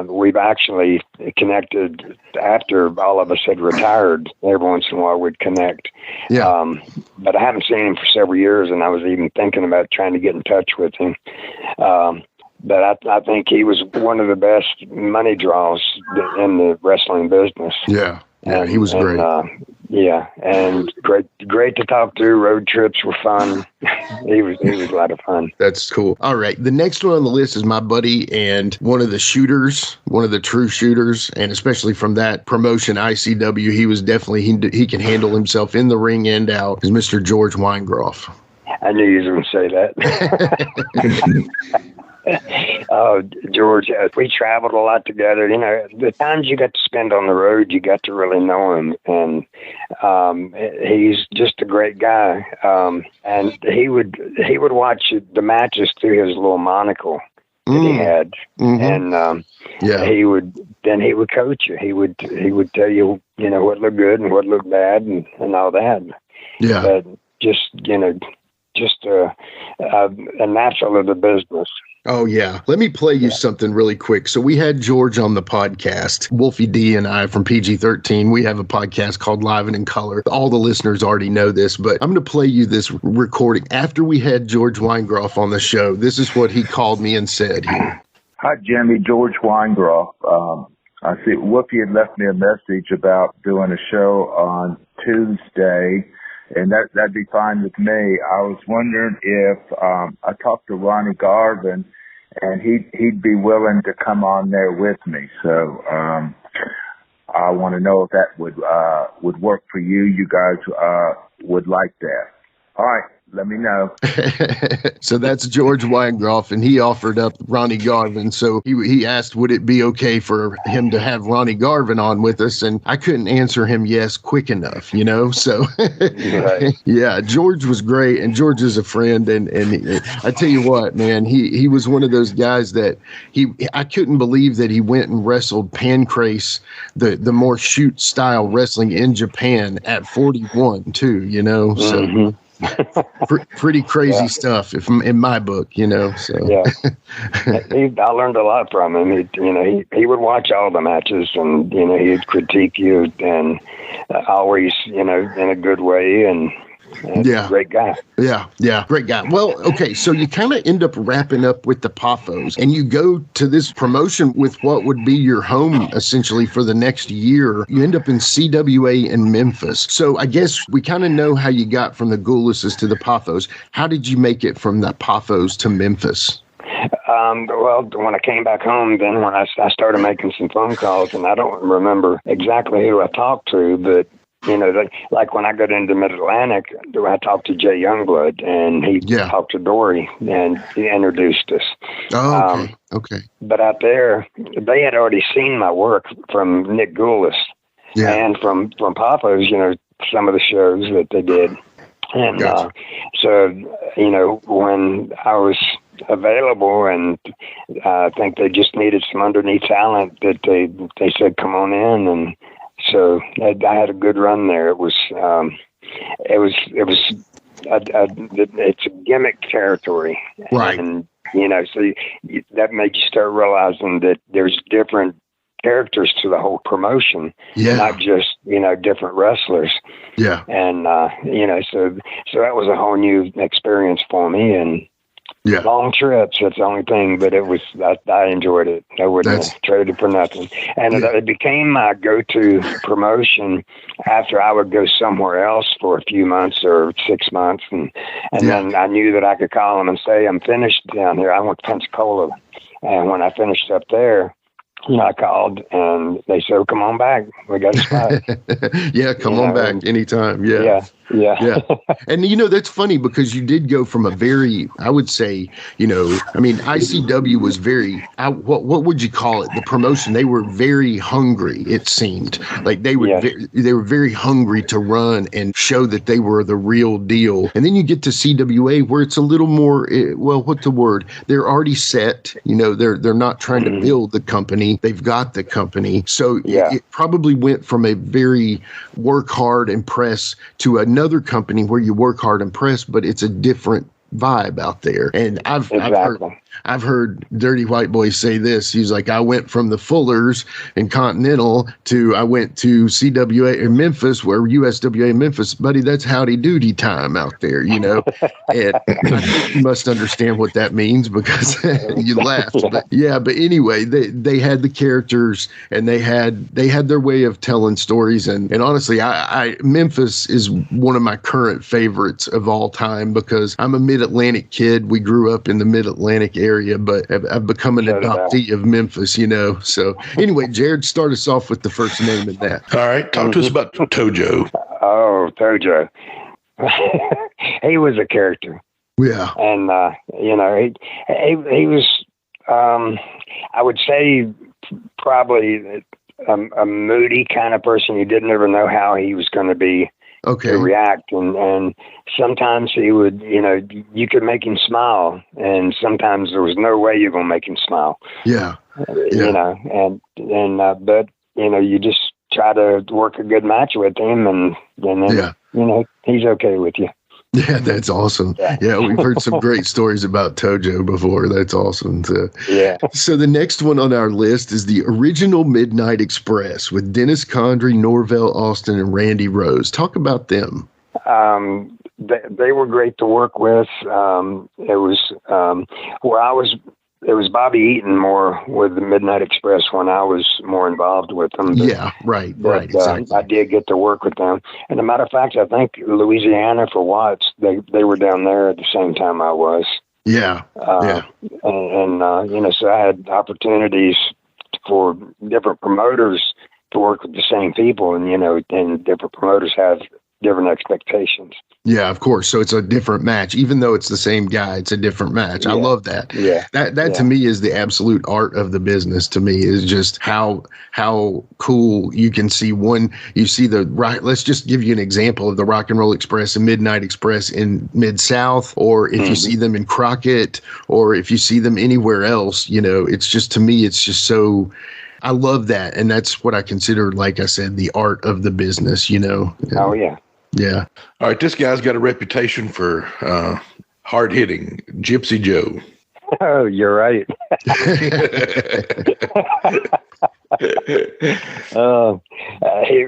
we've actually connected after all of us had retired. Every once in a while we'd connect. Yeah. But I haven't seen him for several years, and I was even thinking about trying to get in touch with him. But I think he was one of the best money draws in the wrestling business. Yeah. Yeah, he was great. And great to talk to. Road trips were fun. He was a lot of fun. That's cool. All right, the next one on the list is my buddy and one of the shooters, one of the true shooters, and especially from that promotion ICW, he was definitely he can handle himself in the ring and out. Is Mr. George Weingroff. I knew you was going to say that. Oh, George, we traveled a lot together. You know, the times you got to spend on the road, you got to really know him. And he's just a great guy. And he would watch the matches through his little monocle that he had. Mm-hmm. And he would coach you. He would tell you, you know, what looked good and what looked bad and all that. Yeah. But just a natural of the business. Oh, yeah. Let me play you something really quick. So we had George on the podcast. Wolfie D and I from PG-13, we have a podcast called Live and in Color. All the listeners already know this, but I'm going to play you this recording. After we had George Weingroff on the show, this is what he called me and said here. Hi, Jimmy. George Weingroff. I see Wolfie had left me a message about doing a show on Tuesday, and that'd be fine with me. I was wondering if I talked to Ronnie Garvin, and he'd be willing to come on there with me. So I want to know if that would work for you. You guys would like that. All right. Let me know. So that's George Weingroff, and he offered up Ronnie Garvin. So he asked, would it be okay for him to have Ronnie Garvin on with us? And I couldn't answer him yes quick enough, you know? So, right. Yeah, George was great, and George is a friend. And I tell you what, man, he was one of those guys that I couldn't believe that he went and wrestled Pancrase, the more shoot style wrestling in Japan at 41 too, you know? So. Mm-hmm. Pretty crazy stuff, if in my book, you know. So yeah, I learned a lot from him. He would watch all the matches, and he'd critique you, and always, in a good way, and yeah, great guy. Yeah, great guy. Well, okay, so you kind of end up wrapping up with the Paphos, and you go to this promotion with what would be your home essentially for the next year. You end up in CWA in Memphis. So I guess we kind of know how you got from the Gulases to the Paphos. How did you make it from the Paphos to Memphis? Well, when I came back home, then when I started making some phone calls, and I don't remember exactly who I talked to, but like when I got into Mid-Atlantic, I talked to Jay Youngblood, and he talked to Dory, and he introduced us. Oh, okay. But out there, they had already seen my work from Nick Gulas and from Paphos, some of the shows that they did. And so, when I was available, and I think they just needed some underneath talent, that they said, come on in, and so I had a good run there. It's a gimmick territory, right? And so that made you start realizing that there's different characters to the whole promotion, not just different wrestlers. Yeah, and so that was a whole new experience for me, and. Yeah, long trips. That's the only thing, but it was. I enjoyed it. I wouldn't have traded it for nothing. And it became my go-to promotion after I would go somewhere else for a few months or 6 months, and then I knew that I could call them and say, "I'm finished down here. I went to Pensacola," and when I finished up there, I called and they said, "Come on back. We got a spot." Yeah, come on back anytime. Yeah. Yeah. And, that's funny because you did go from a very, I would say, ICW was very, what would you call it? The promotion, they were very hungry, it seemed. Like they were very hungry to run and show that they were the real deal. And then you get to CWA where it's a little more, what's the word? They're already set, they're not trying to build the company. They've got the company. So it probably went from a very work hard and press to another company where you work hard and press, but it's a different vibe out there. And I've heard Dirty White Boy say this. He's like, I went from the Fullers and Continental to I went to CWA in Memphis, where USWA in Memphis, buddy, that's howdy doody time out there, And you must understand what that means because you laughed. But anyway, they had the characters and they had their way of telling stories. And honestly, I Memphis is one of my current favorites of all time because I'm a Mid-Atlantic kid. We grew up in the Mid-Atlantic area, but I've become an adoptee of Memphis, So anyway, Jared, start us off with the first name in that. All right. Talk to us about Tojo. Oh, Tojo. He was a character. Yeah. And, he was, I would say probably a moody kind of person. You didn't ever know how he was going to be. To react, and sometimes he would, you could make him smile, and sometimes there was no way you're gonna make him smile. Yeah. But you just try to work a good match with him, and then he's okay with you. Yeah, that's awesome. Yeah, we've heard some great stories about Tojo before. That's awesome. So the next one on our list is the original Midnight Express with Dennis Condrey, Norvell Austin, and Randy Rose. Talk about them. They were great to work with. It was Bobby Eaton more with the Midnight Express when I was more involved with them. Right, exactly. I did get to work with them. And a matter of fact, I think Louisiana for Watts, they were down there at the same time I was. Yeah. So I had opportunities for different promoters to work with the same people, and different promoters have different expectations. Yeah, of course. So it's a different match, even though it's the same guy. It's a different match. I love that. Yeah, that to me is the absolute art of the business. To me, is just how cool you can see one. You see the right. Let's just give you an example of the Rock and Roll Express and Midnight Express in Mid-South, or if you see them in Crockett, or if you see them anywhere else. It's just, to me, it's just so. I love that, and that's what I consider, like I said, the art of the business. Oh yeah. Yeah. All right. This guy's got a reputation for hard hitting. Gypsy Joe. Oh, you're right.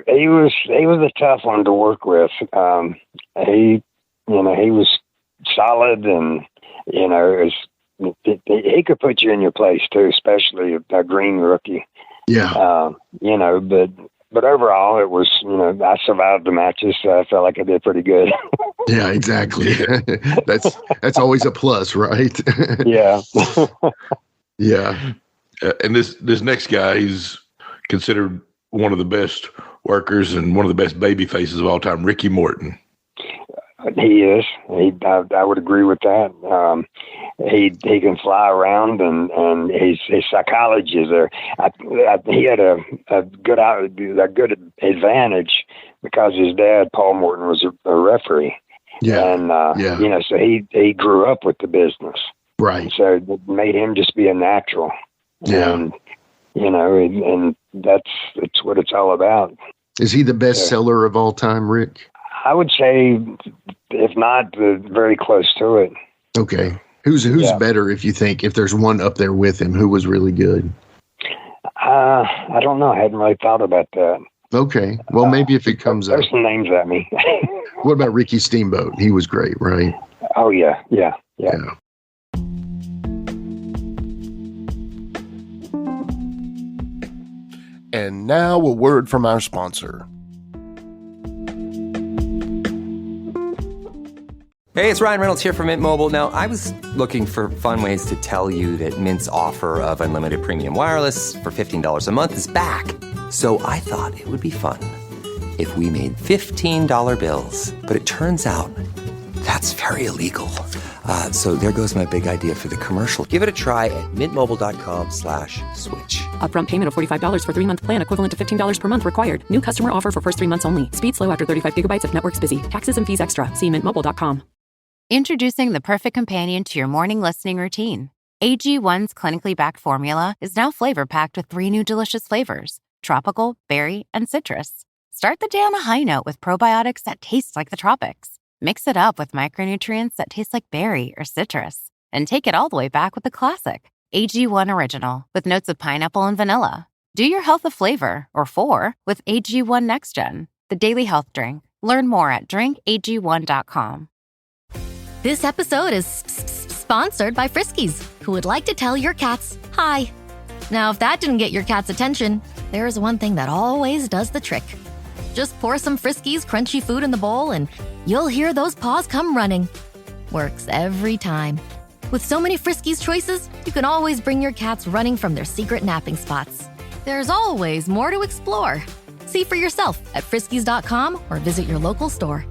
He was a tough one to work with. He was solid, and he could put you in your place too, especially a green rookie. Yeah. But overall, it was, I survived the matches, so I felt like I did pretty good. Yeah, exactly. That's always a plus, right? Yeah. Yeah. And this next guy, he's considered one of the best workers and one of the best baby faces of all time, Ricky Morton. He is. I would agree with that. He can fly around, and his psychology is there. He had a good advantage because his dad, Paul Morton, was a referee. Yeah. And so he grew up with the business. Right. So it made him just be a natural. Yeah. And and that's what it's all about. Is he the best seller of all time, Rick? I would say, if not, very close to it. Okay. Who's better, if you think, if there's one up there with him, who was really good? I don't know. I hadn't really thought about that. Okay. Well, maybe if it comes up. There's some names at me. What about Ricky Steamboat? He was great, right? Oh, yeah. And now a word from our sponsor. Hey, it's Ryan Reynolds here from Mint Mobile. Now, I was looking for fun ways to tell you that Mint's offer of unlimited premium wireless for $15 a month is back. So I thought it would be fun if we made $15 bills. But it turns out that's very illegal. So there goes my big idea for the commercial. Give it a try at mintmobile.com/switch. Upfront payment of $45 for 3-month plan, equivalent to $15 per month required. New customer offer for first 3 months only. Speed slow after 35 gigabytes if network's busy. Taxes and fees extra. See mintmobile.com. Introducing the perfect companion to your morning listening routine. AG1's clinically backed formula is now flavor-packed with 3 new delicious flavors: tropical, berry, and citrus. Start the day on a high note with probiotics that taste like the tropics. Mix it up with micronutrients that taste like berry or citrus. And take it all the way back with the classic, AG1 Original, with notes of pineapple and vanilla. Do your health a flavor, or 4, with AG1 Next Gen, the daily health drink. Learn more at drinkag1.com. This episode is sponsored by Friskies, who would like to tell your cats hi. Now, if that didn't get your cat's attention, there is one thing that always does the trick. Just pour some Friskies crunchy food in the bowl and you'll hear those paws come running. Works every time. With so many Friskies choices, you can always bring your cats running from their secret napping spots. There's always more to explore. See for yourself at friskies.com or visit your local store.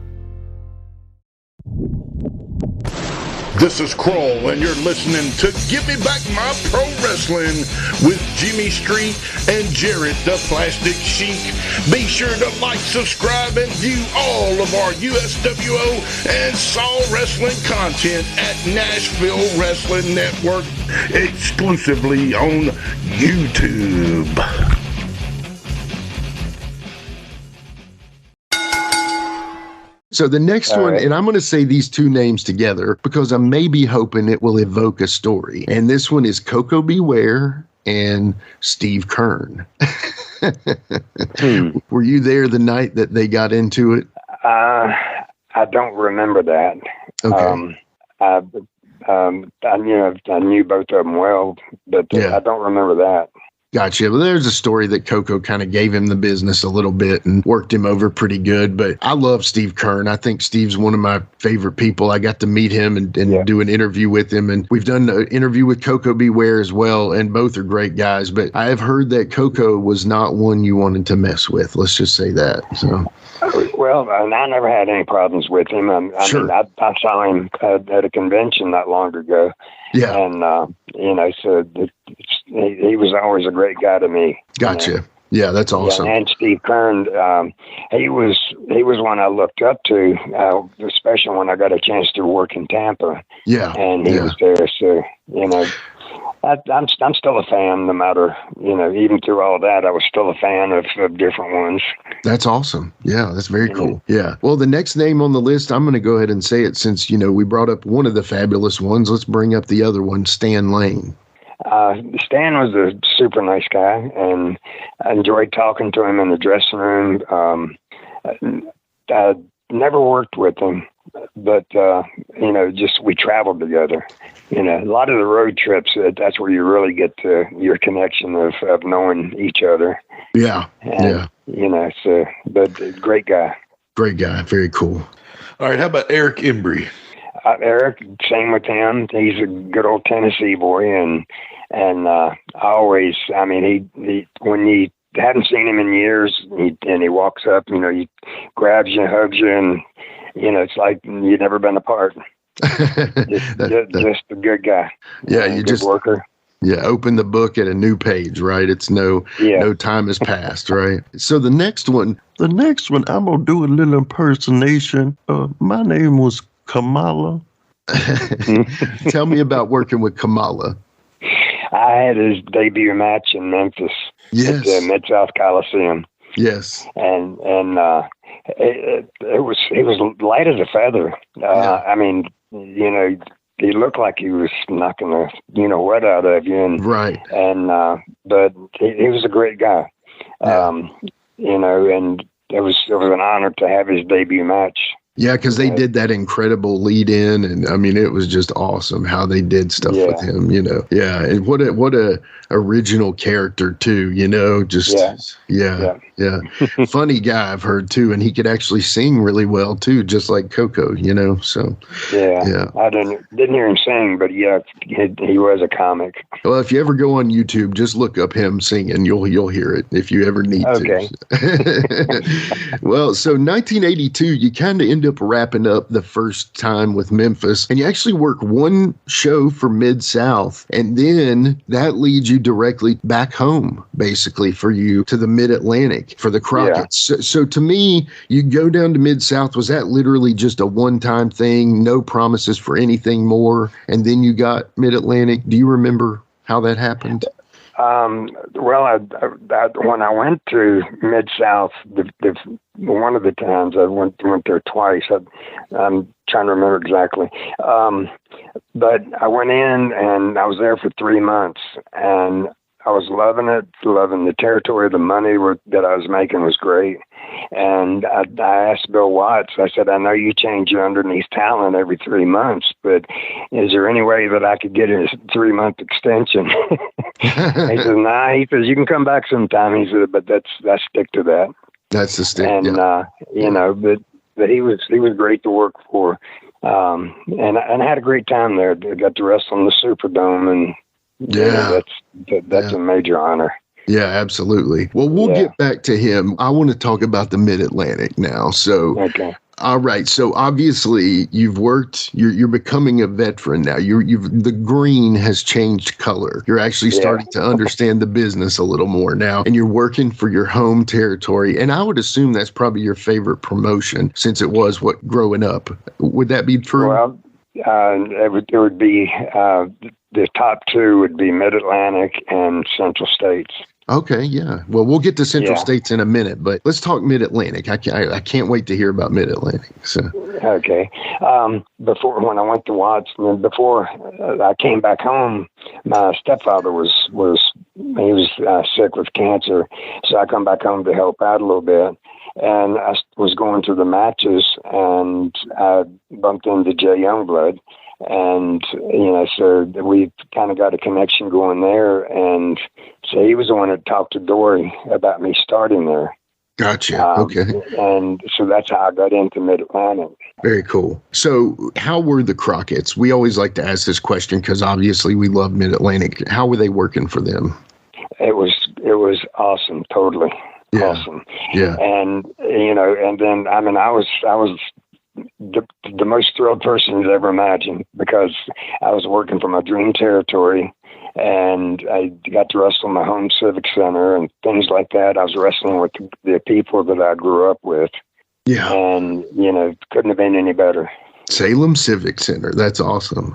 This is Kroll, and you're listening to Give Me Back My Pro Wrestling with Jimmy Street and Jared the Plastic Sheik. Be sure to like, subscribe, and view all of our USWO and Saw Wrestling content at Nashville Wrestling Network, exclusively on YouTube. So the next one, and I'm going to say these two names together because I may be hoping it will evoke a story. And this one is Coco Beware and Steve Kern. Were you there the night that they got into it? I don't remember that. Okay. I knew both of them well, but I don't remember that. Gotcha. Well, there's a story that Coco kind of gave him the business a little bit and worked him over pretty good. But I love Steve Kern. I think Steve's one of my favorite people. I got to meet him and do an interview with him. And we've done an interview with Coco Beware as well. And both are great guys. But I have heard that Coco was not one you wanted to mess with. Let's just say that. So. Well, I never had any problems with him. I saw him at a convention not long ago. Yeah. And, so he was always a great guy to me. Gotcha. Yeah, that's awesome. Yeah, and Steve Kern, he was one I looked up to, especially when I got a chance to work in Tampa. Yeah. And he was there. So, I'm still a fan, no matter, even through all that, I was still a fan of different ones. That's awesome. Yeah, that's very cool. Yeah. Well, the next name on the list, I'm going to go ahead and say it since, we brought up one of the fabulous ones. Let's bring up the other one, Stan Lane. Stan was a super nice guy, and I enjoyed talking to him in the dressing room. I never worked with him, but, we traveled together. A lot of the road trips, that's where you really get to your connection of knowing each other. Yeah. And, but great guy. Great guy. Very cool. All right. How about Eric Embry? Eric, same with him. He's a good old Tennessee boy, and always, he when you hadn't seen him in years, he walks up, he grabs you, hugs you, and it's like you've never been apart. Just a good guy. Yeah, you good worker. Yeah, open the book at a new page, right? It's no time has passed, right? So the next one, I'm gonna do a little impersonation. My name was Kamala. Tell me about working with Kamala. I had his debut match in Memphis. Yes. At the Mid-South Coliseum. Yes. And it was light as a feather. He looked like he was knocking the what out of you, and right. And but he was a great guy. Yeah. And it was an honor to have his debut match. Yeah, because they did that incredible lead in, and I mean, it was just awesome how they did stuff with him. Yeah, and what a original character too. Just yeah. Funny guy, I've heard too, and he could actually sing really well too, just like Coco. So I didn't hear him sing, but he was a comic. Well, if you ever go on YouTube, just look up him singing. You'll hear it if you ever need to. Well, so 1982, you kind of end up wrapping up the first time with Memphis, and you actually work one show for Mid-South, and then that leads you directly back home, basically, for you to the Mid-Atlantic for the Crockett's. Yeah. So to me, you go down to Mid-South. Was that literally just a one-time thing, no promises for anything more, and then you got Mid-Atlantic? Do you remember how that happened? Well, when I went to Mid-South, one of the times I went there twice. I'm trying to remember exactly. But I went in and I was there for 3 months, and I was loving it, loving the territory. The money that I was making was great. And I asked Bill Watts, I said, I know you change your underneath talent every 3 months, but is there any way that I could get a 3-month extension? He says, nah. He says, you can come back sometime. He said, but I stick to that. That's the stick. And, but he was great to work for. And I had a great time there. I got to wrestle in the Superdome, and that's a major honor. Yeah, absolutely. Well, we'll get back to him. I want to talk about the Mid-Atlantic now. So, all right. So obviously you've worked, you're becoming a veteran now. The green has changed color. You're actually starting to understand the business a little more now, and you're working for your home territory. And I would assume that's probably your favorite promotion, since it was growing up. Would that be true? Well, it would be, the top two would be Mid-Atlantic and Central States. Okay, yeah. Well, we'll get to Central States in a minute, but let's talk Mid-Atlantic. I can't wait to hear about Mid-Atlantic. So. Okay. When I went to Watts, before I came back home, my stepfather was sick with cancer, so I come back home to help out a little bit. And I was going to the matches, and I bumped into Jay Youngblood. And, so we kind of got a connection going there. And so he was the one that talked to Dory about me starting there. Gotcha. Okay. And so that's how I got into Mid-Atlantic. Very cool. So how were the Crockett's? We always like to ask this question because obviously we love Mid-Atlantic. How were they working for them? It was awesome. Totally. Yeah. Awesome. Yeah. And, and then, I was the most thrilled person you'd ever imagine, because I was working for my dream territory, and I got to wrestle in my home civic center and things like that. I was wrestling with the people that I grew up with. Yeah. And, couldn't have been any better. Salem Civic Center. That's awesome.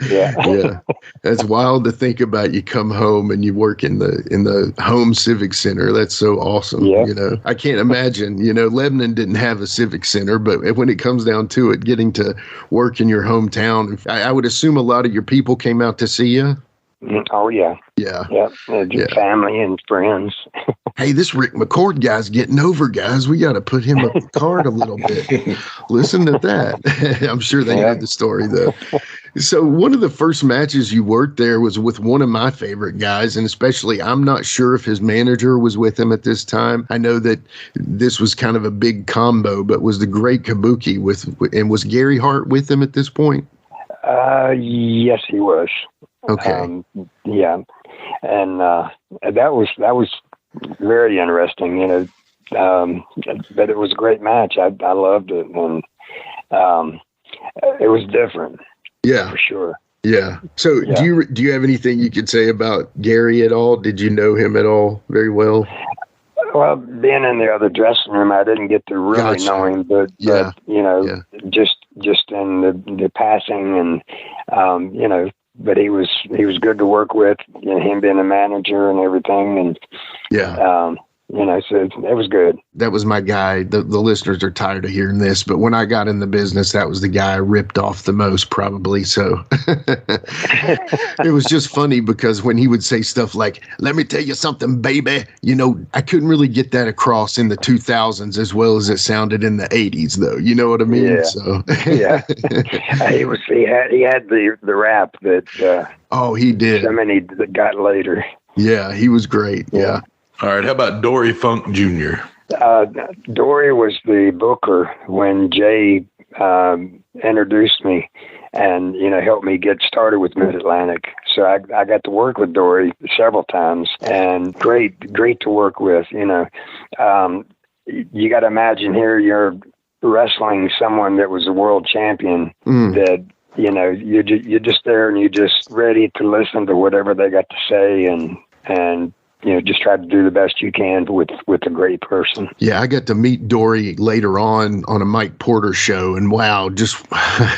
Yeah. That's wild to think about. You come home and you work in the home civic center. That's so awesome. Yeah. I can't imagine, Lebanon didn't have a civic center, but when it comes down to it, getting to work in your hometown, I would assume a lot of your people came out to see you. Oh, yeah. Yeah. Yep. Family and friends. Hey, this Ric McCord guy's getting over, guys. We got to put him up the card a little bit. Listen to that. I'm sure they know the story, though. So one of the first matches you worked there was with one of my favorite guys, and especially I'm not sure if his manager was with him at this time. I know that this was kind of a big combo, but was the Great Kabuki and was Gary Hart with him at this point? Yes, he was. Okay. Yeah. And that was very interesting, but it was a great match. I loved it, and it was different. Yeah, for sure. Yeah. So do you have anything you could say about Gary at all? Did you know him at all very well? Well, being in the other dressing room, I didn't get to really know him, but just in the passing, and but he was good to work with, him being a manager and everything, and So it was good. That was my guy. The listeners are tired of hearing this, but when I got in the business, that was the guy I ripped off the most, probably. So it was just funny because when he would say stuff like, let me tell you something, baby, I couldn't really get that across in the 2000s as well as it sounded in the 80s, though. You know what I mean? Yeah. So yeah. He had the rap that he did. So many that got later. Yeah, he was great. Yeah. All right. How about Dory Funk Jr.? Dory was the booker when Jay introduced me and, helped me get started with Mid-Atlantic. So I got to work with Dory several times, and great to work with. You got to imagine here you're wrestling someone that was a world champion that, you're just there and you're just ready to listen to whatever they got to say and just try to do the best you can with a great person. Yeah, I got to meet Dory later on a Mike Porter show, and wow, just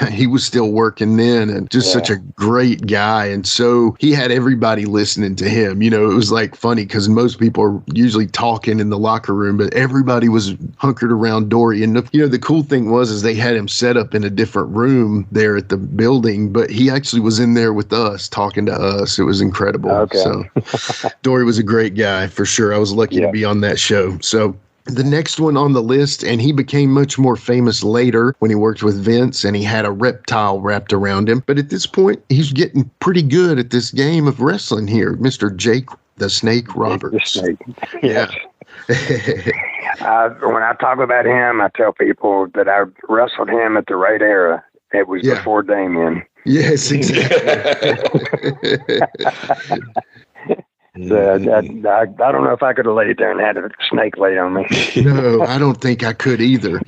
he was still working then, and just such a great guy. And so he had everybody listening to him. It was like funny because most people are usually talking in the locker room, but everybody was hunkered around Dory. And the cool thing was they had him set up in a different room there at the building, but he actually was in there with us talking to us. It was incredible. Okay. So Dory was a great guy for sure. I was lucky to be on that show. So the next one on the list, and he became much more famous later when he worked with Vince and he had a reptile wrapped around him. But at this point, he's getting pretty good at this game of wrestling here, Mr. Jake the Snake Roberts. The Snake. Yes. When I talk about him, I tell people that I wrestled him at the right era. It was before Damien. Yes, exactly. So I don't know if I could have laid there and had a snake laid on me. No, I don't think I could either.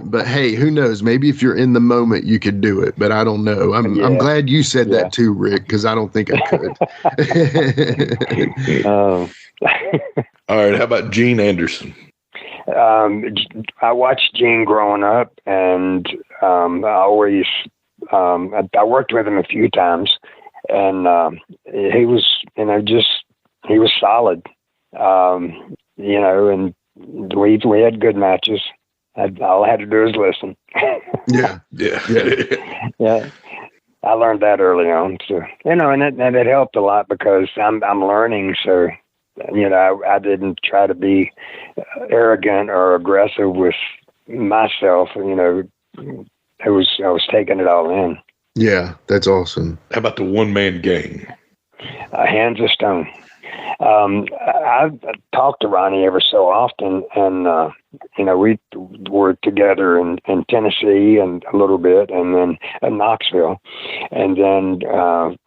But hey, who knows? Maybe if you're in the moment, you could do it. But I don't know. I'm glad you said that too, Rick, because I don't think I could. All right. How about Gene Anderson? I watched Gene growing up, and I worked with him a few times. And he was, he was solid, and we had good matches. All I had to do was listen. Yeah. I learned that early on, so and it helped a lot because I'm learning. So I didn't try to be arrogant or aggressive with myself. I was taking it all in. Yeah, that's awesome. How about the one-man gang? Hands of Stone. I've talked to Ronnie ever so often, and we were together in Tennessee and a little bit, and then in Knoxville, and then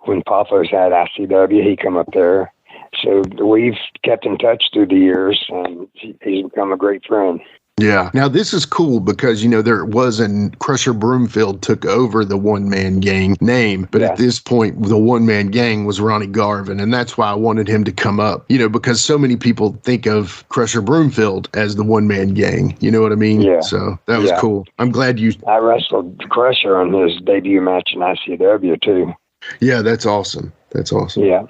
when Pothos had ICW, he come up there. So we've kept in touch through the years, and he's become a great friend. Yeah. Now, this is cool because, there wasn't Crusher Broomfield took over the one-man gang name. But at this point, the one-man gang was Ronnie Garvin. And that's why I wanted him to come up, because so many people think of Crusher Broomfield as the one-man gang. You know what I mean? Yeah. So that was cool. I'm glad you... I wrestled Crusher on his debut match in ICW, too. Yeah, that's awesome. That's awesome. Yeah.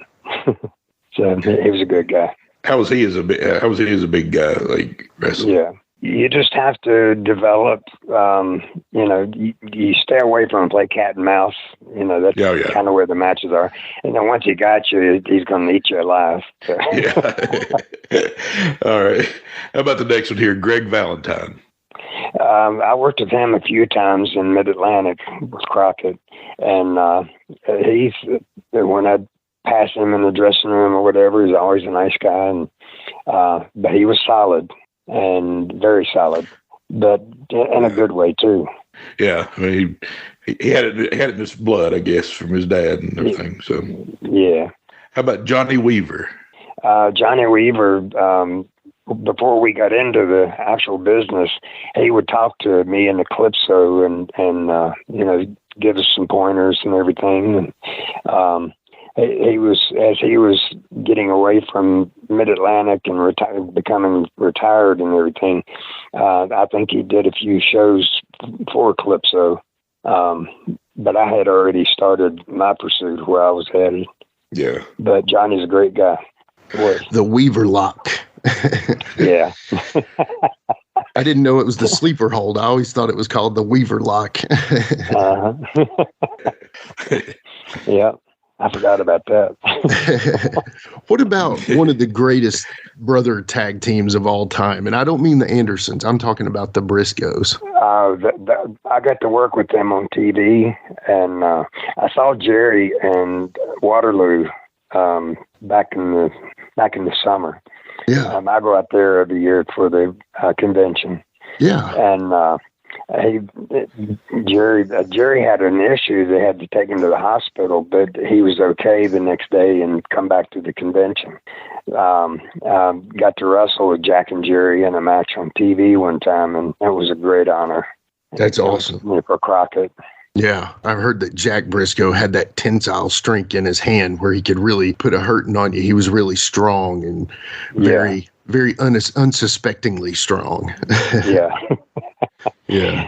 So he was a good guy. How was he as a big guy, like wrestling? Yeah. You just have to develop, you stay away from him, play cat and mouse. That's kind of where the matches are. And then once he got you, he's going to eat you alive. So. Yeah. All right. How about the next one here, Greg Valentine? I worked with him a few times in Mid-Atlantic with Crockett. And when I'd pass him in the dressing room or whatever, he's always a nice guy. And but he was solid. And very solid, but in a good way too. Yeah, I mean, he had it in his blood, I guess, from his dad and everything. So yeah. How about Johnny Weaver? Johnny Weaver, before we got into the actual business, he would talk to me in the Calypso and give us some pointers and everything. And he was getting away from Mid-Atlantic and becoming retired and everything. I think he did a few shows for Calypso, but I had already started my pursuit where I was headed. Yeah. But Johnny's a great guy. The Weaver Lock. Yeah. I didn't know it was the sleeper hold. I always thought it was called the Weaver lock. Yeah. I forgot about that. What about one of the greatest brother tag teams of all time? And I don't mean the Andersons. I'm talking about the Briscoes. I got to work with them on TV, and I saw Jerry and Waterloo back in the summer. Yeah, I go out there every year for the convention. Yeah, and Jerry had an issue. They had to take him to the hospital, but he was okay the next day and come back to the convention. Got to wrestle with Jack and Jerry in a match on TV one time, and it was a great honor. That's awesome. For Crockett. Yeah, I've heard that Jack Briscoe had that tensile strength in his hand where he could really put a hurting on you. He was really strong and very unsuspectingly strong. Yeah. Yeah.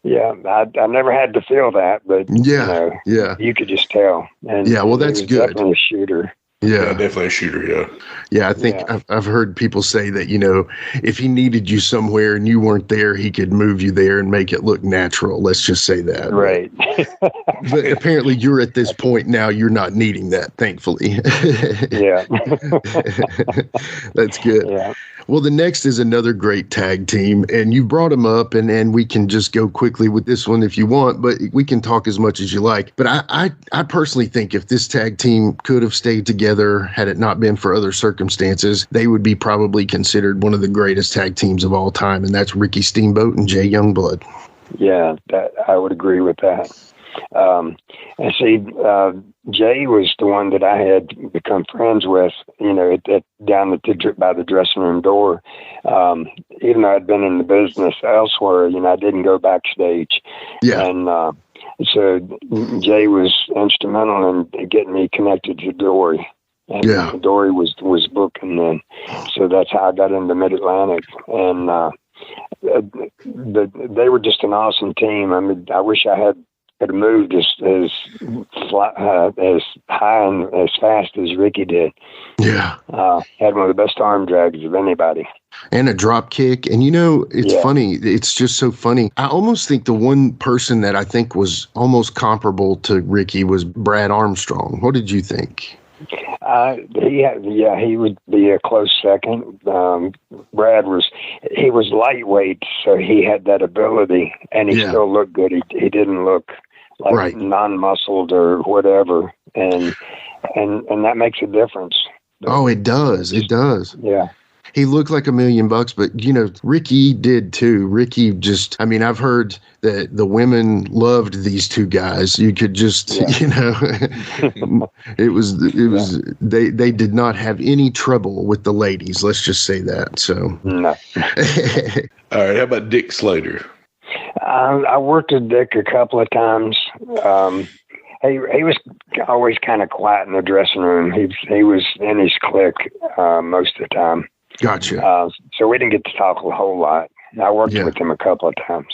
I never had to feel that, but you could just tell. And well, that's good. Definitely a shooter. Yeah, definitely a shooter. Yeah, I think I've heard people say that, if he needed you somewhere and you weren't there, he could move you there and make it look natural. Let's just say that. Right. But apparently you're at this point now, you're not needing that, thankfully. Yeah. That's good. Yeah. Well, the next is another great tag team, and you brought them up, and we can just go quickly with this one if you want, but we can talk as much as you like. But I personally think if this tag team could have stayed together, had it not been for other circumstances, they would be probably considered one of the greatest tag teams of all time, and that's Ricky Steamboat and Jay Youngblood. Yeah, I would agree with that. And see, Jay was the one that I had become friends with, down by the dressing room door. Even though I'd been in the business elsewhere, I didn't go backstage. Yeah. And so Jay was instrumental in getting me connected to Dory. And Dory was booking then. So that's how I got into Mid-Atlantic. And they were just an awesome team. I mean, I wish I could have moved as high and as fast as Ricky did. Yeah. Had one of the best arm drags of anybody. And a drop kick. And it's funny. It's just so funny. I almost think the one person that I think was almost comparable to Ricky was Brad Armstrong. What did you think? He would be a close second. Brad was lightweight, so he had that ability, and he still looked good. He didn't look like non-muscled or whatever, and that makes a difference. Oh, it does. It does. Yeah. He looked like $1 million, but Ricky did too. Ricky just, I've heard that the women loved these two guys. You could just, it was, they did not have any trouble with the ladies. Let's just say that. So, no. All right. How about Dick Slater? I worked with Dick a couple of times. He was always kind of quiet in the dressing room. He was in his clique most of the time. Gotcha. So we didn't get to talk a whole lot. I worked with him a couple of times.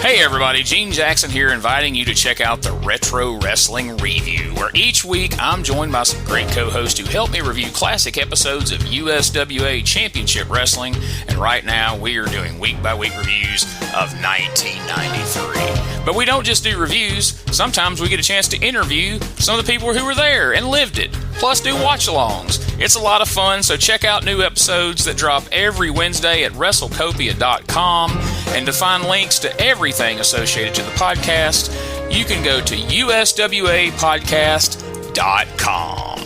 Hey everybody, Gene Jackson here, inviting you to check out the Retro Wrestling Review, where each week I'm joined by some great co-hosts who help me review classic episodes of USWA Championship Wrestling, and right now we are doing week-by-week reviews of 1993. But we don't just do reviews, sometimes we get a chance to interview some of the people who were there and lived it, plus do watch-alongs. It's a lot of fun, so check out new episodes that drop every Wednesday at WrestleCopia.com, and to find links to everything associated to the podcast, you can go to USWApodcast.com.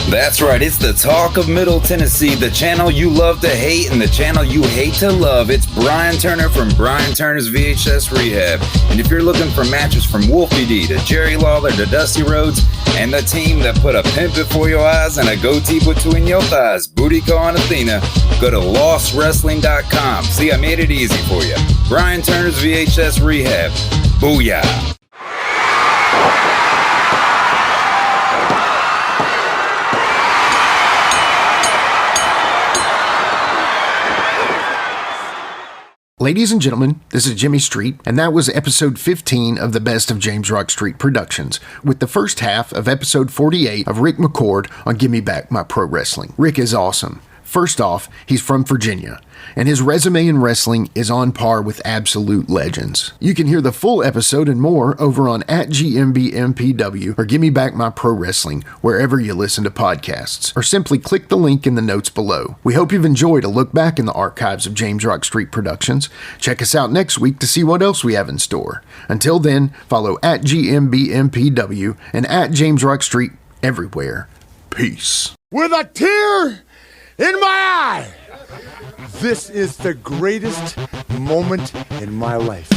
That's right, it's the Talk of Middle Tennessee, the channel you love to hate and the channel you hate to love. It's Brian Turner from Brian Turner's VHS Rehab. And if you're looking for matches from Wolfie D to Jerry Lawler to Dusty Rhodes and the team that put a pimp before your eyes and a goatee between your thighs, Booty Call and Athena, go to lostwrestling.com. See, I made it easy for you. Brian Turner's VHS Rehab. Booyah. Ladies and gentlemen, this is Jimmy Street, and that was episode 15 of the Best of James Rock Street Productions, with the first half of episode 48 of Ric McCord on Give Me Back My Pro Wrestling. Ric is awesome. First off, he's from Virginia, and his resume in wrestling is on par with absolute legends. You can hear the full episode and more over on @GMBMPW or Give Me Back My Pro Wrestling, wherever you listen to podcasts, or simply click the link in the notes below. We hope you've enjoyed a look back in the archives of James Rock Street Productions. Check us out next week to see what else we have in store. Until then, follow @GMBMPW and @JamesRockStreet everywhere. Peace. With a tear in my eye, this is the greatest moment in my life.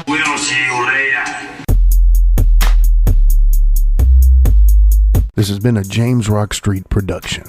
We'll see you later. This has been a James Rock Street production.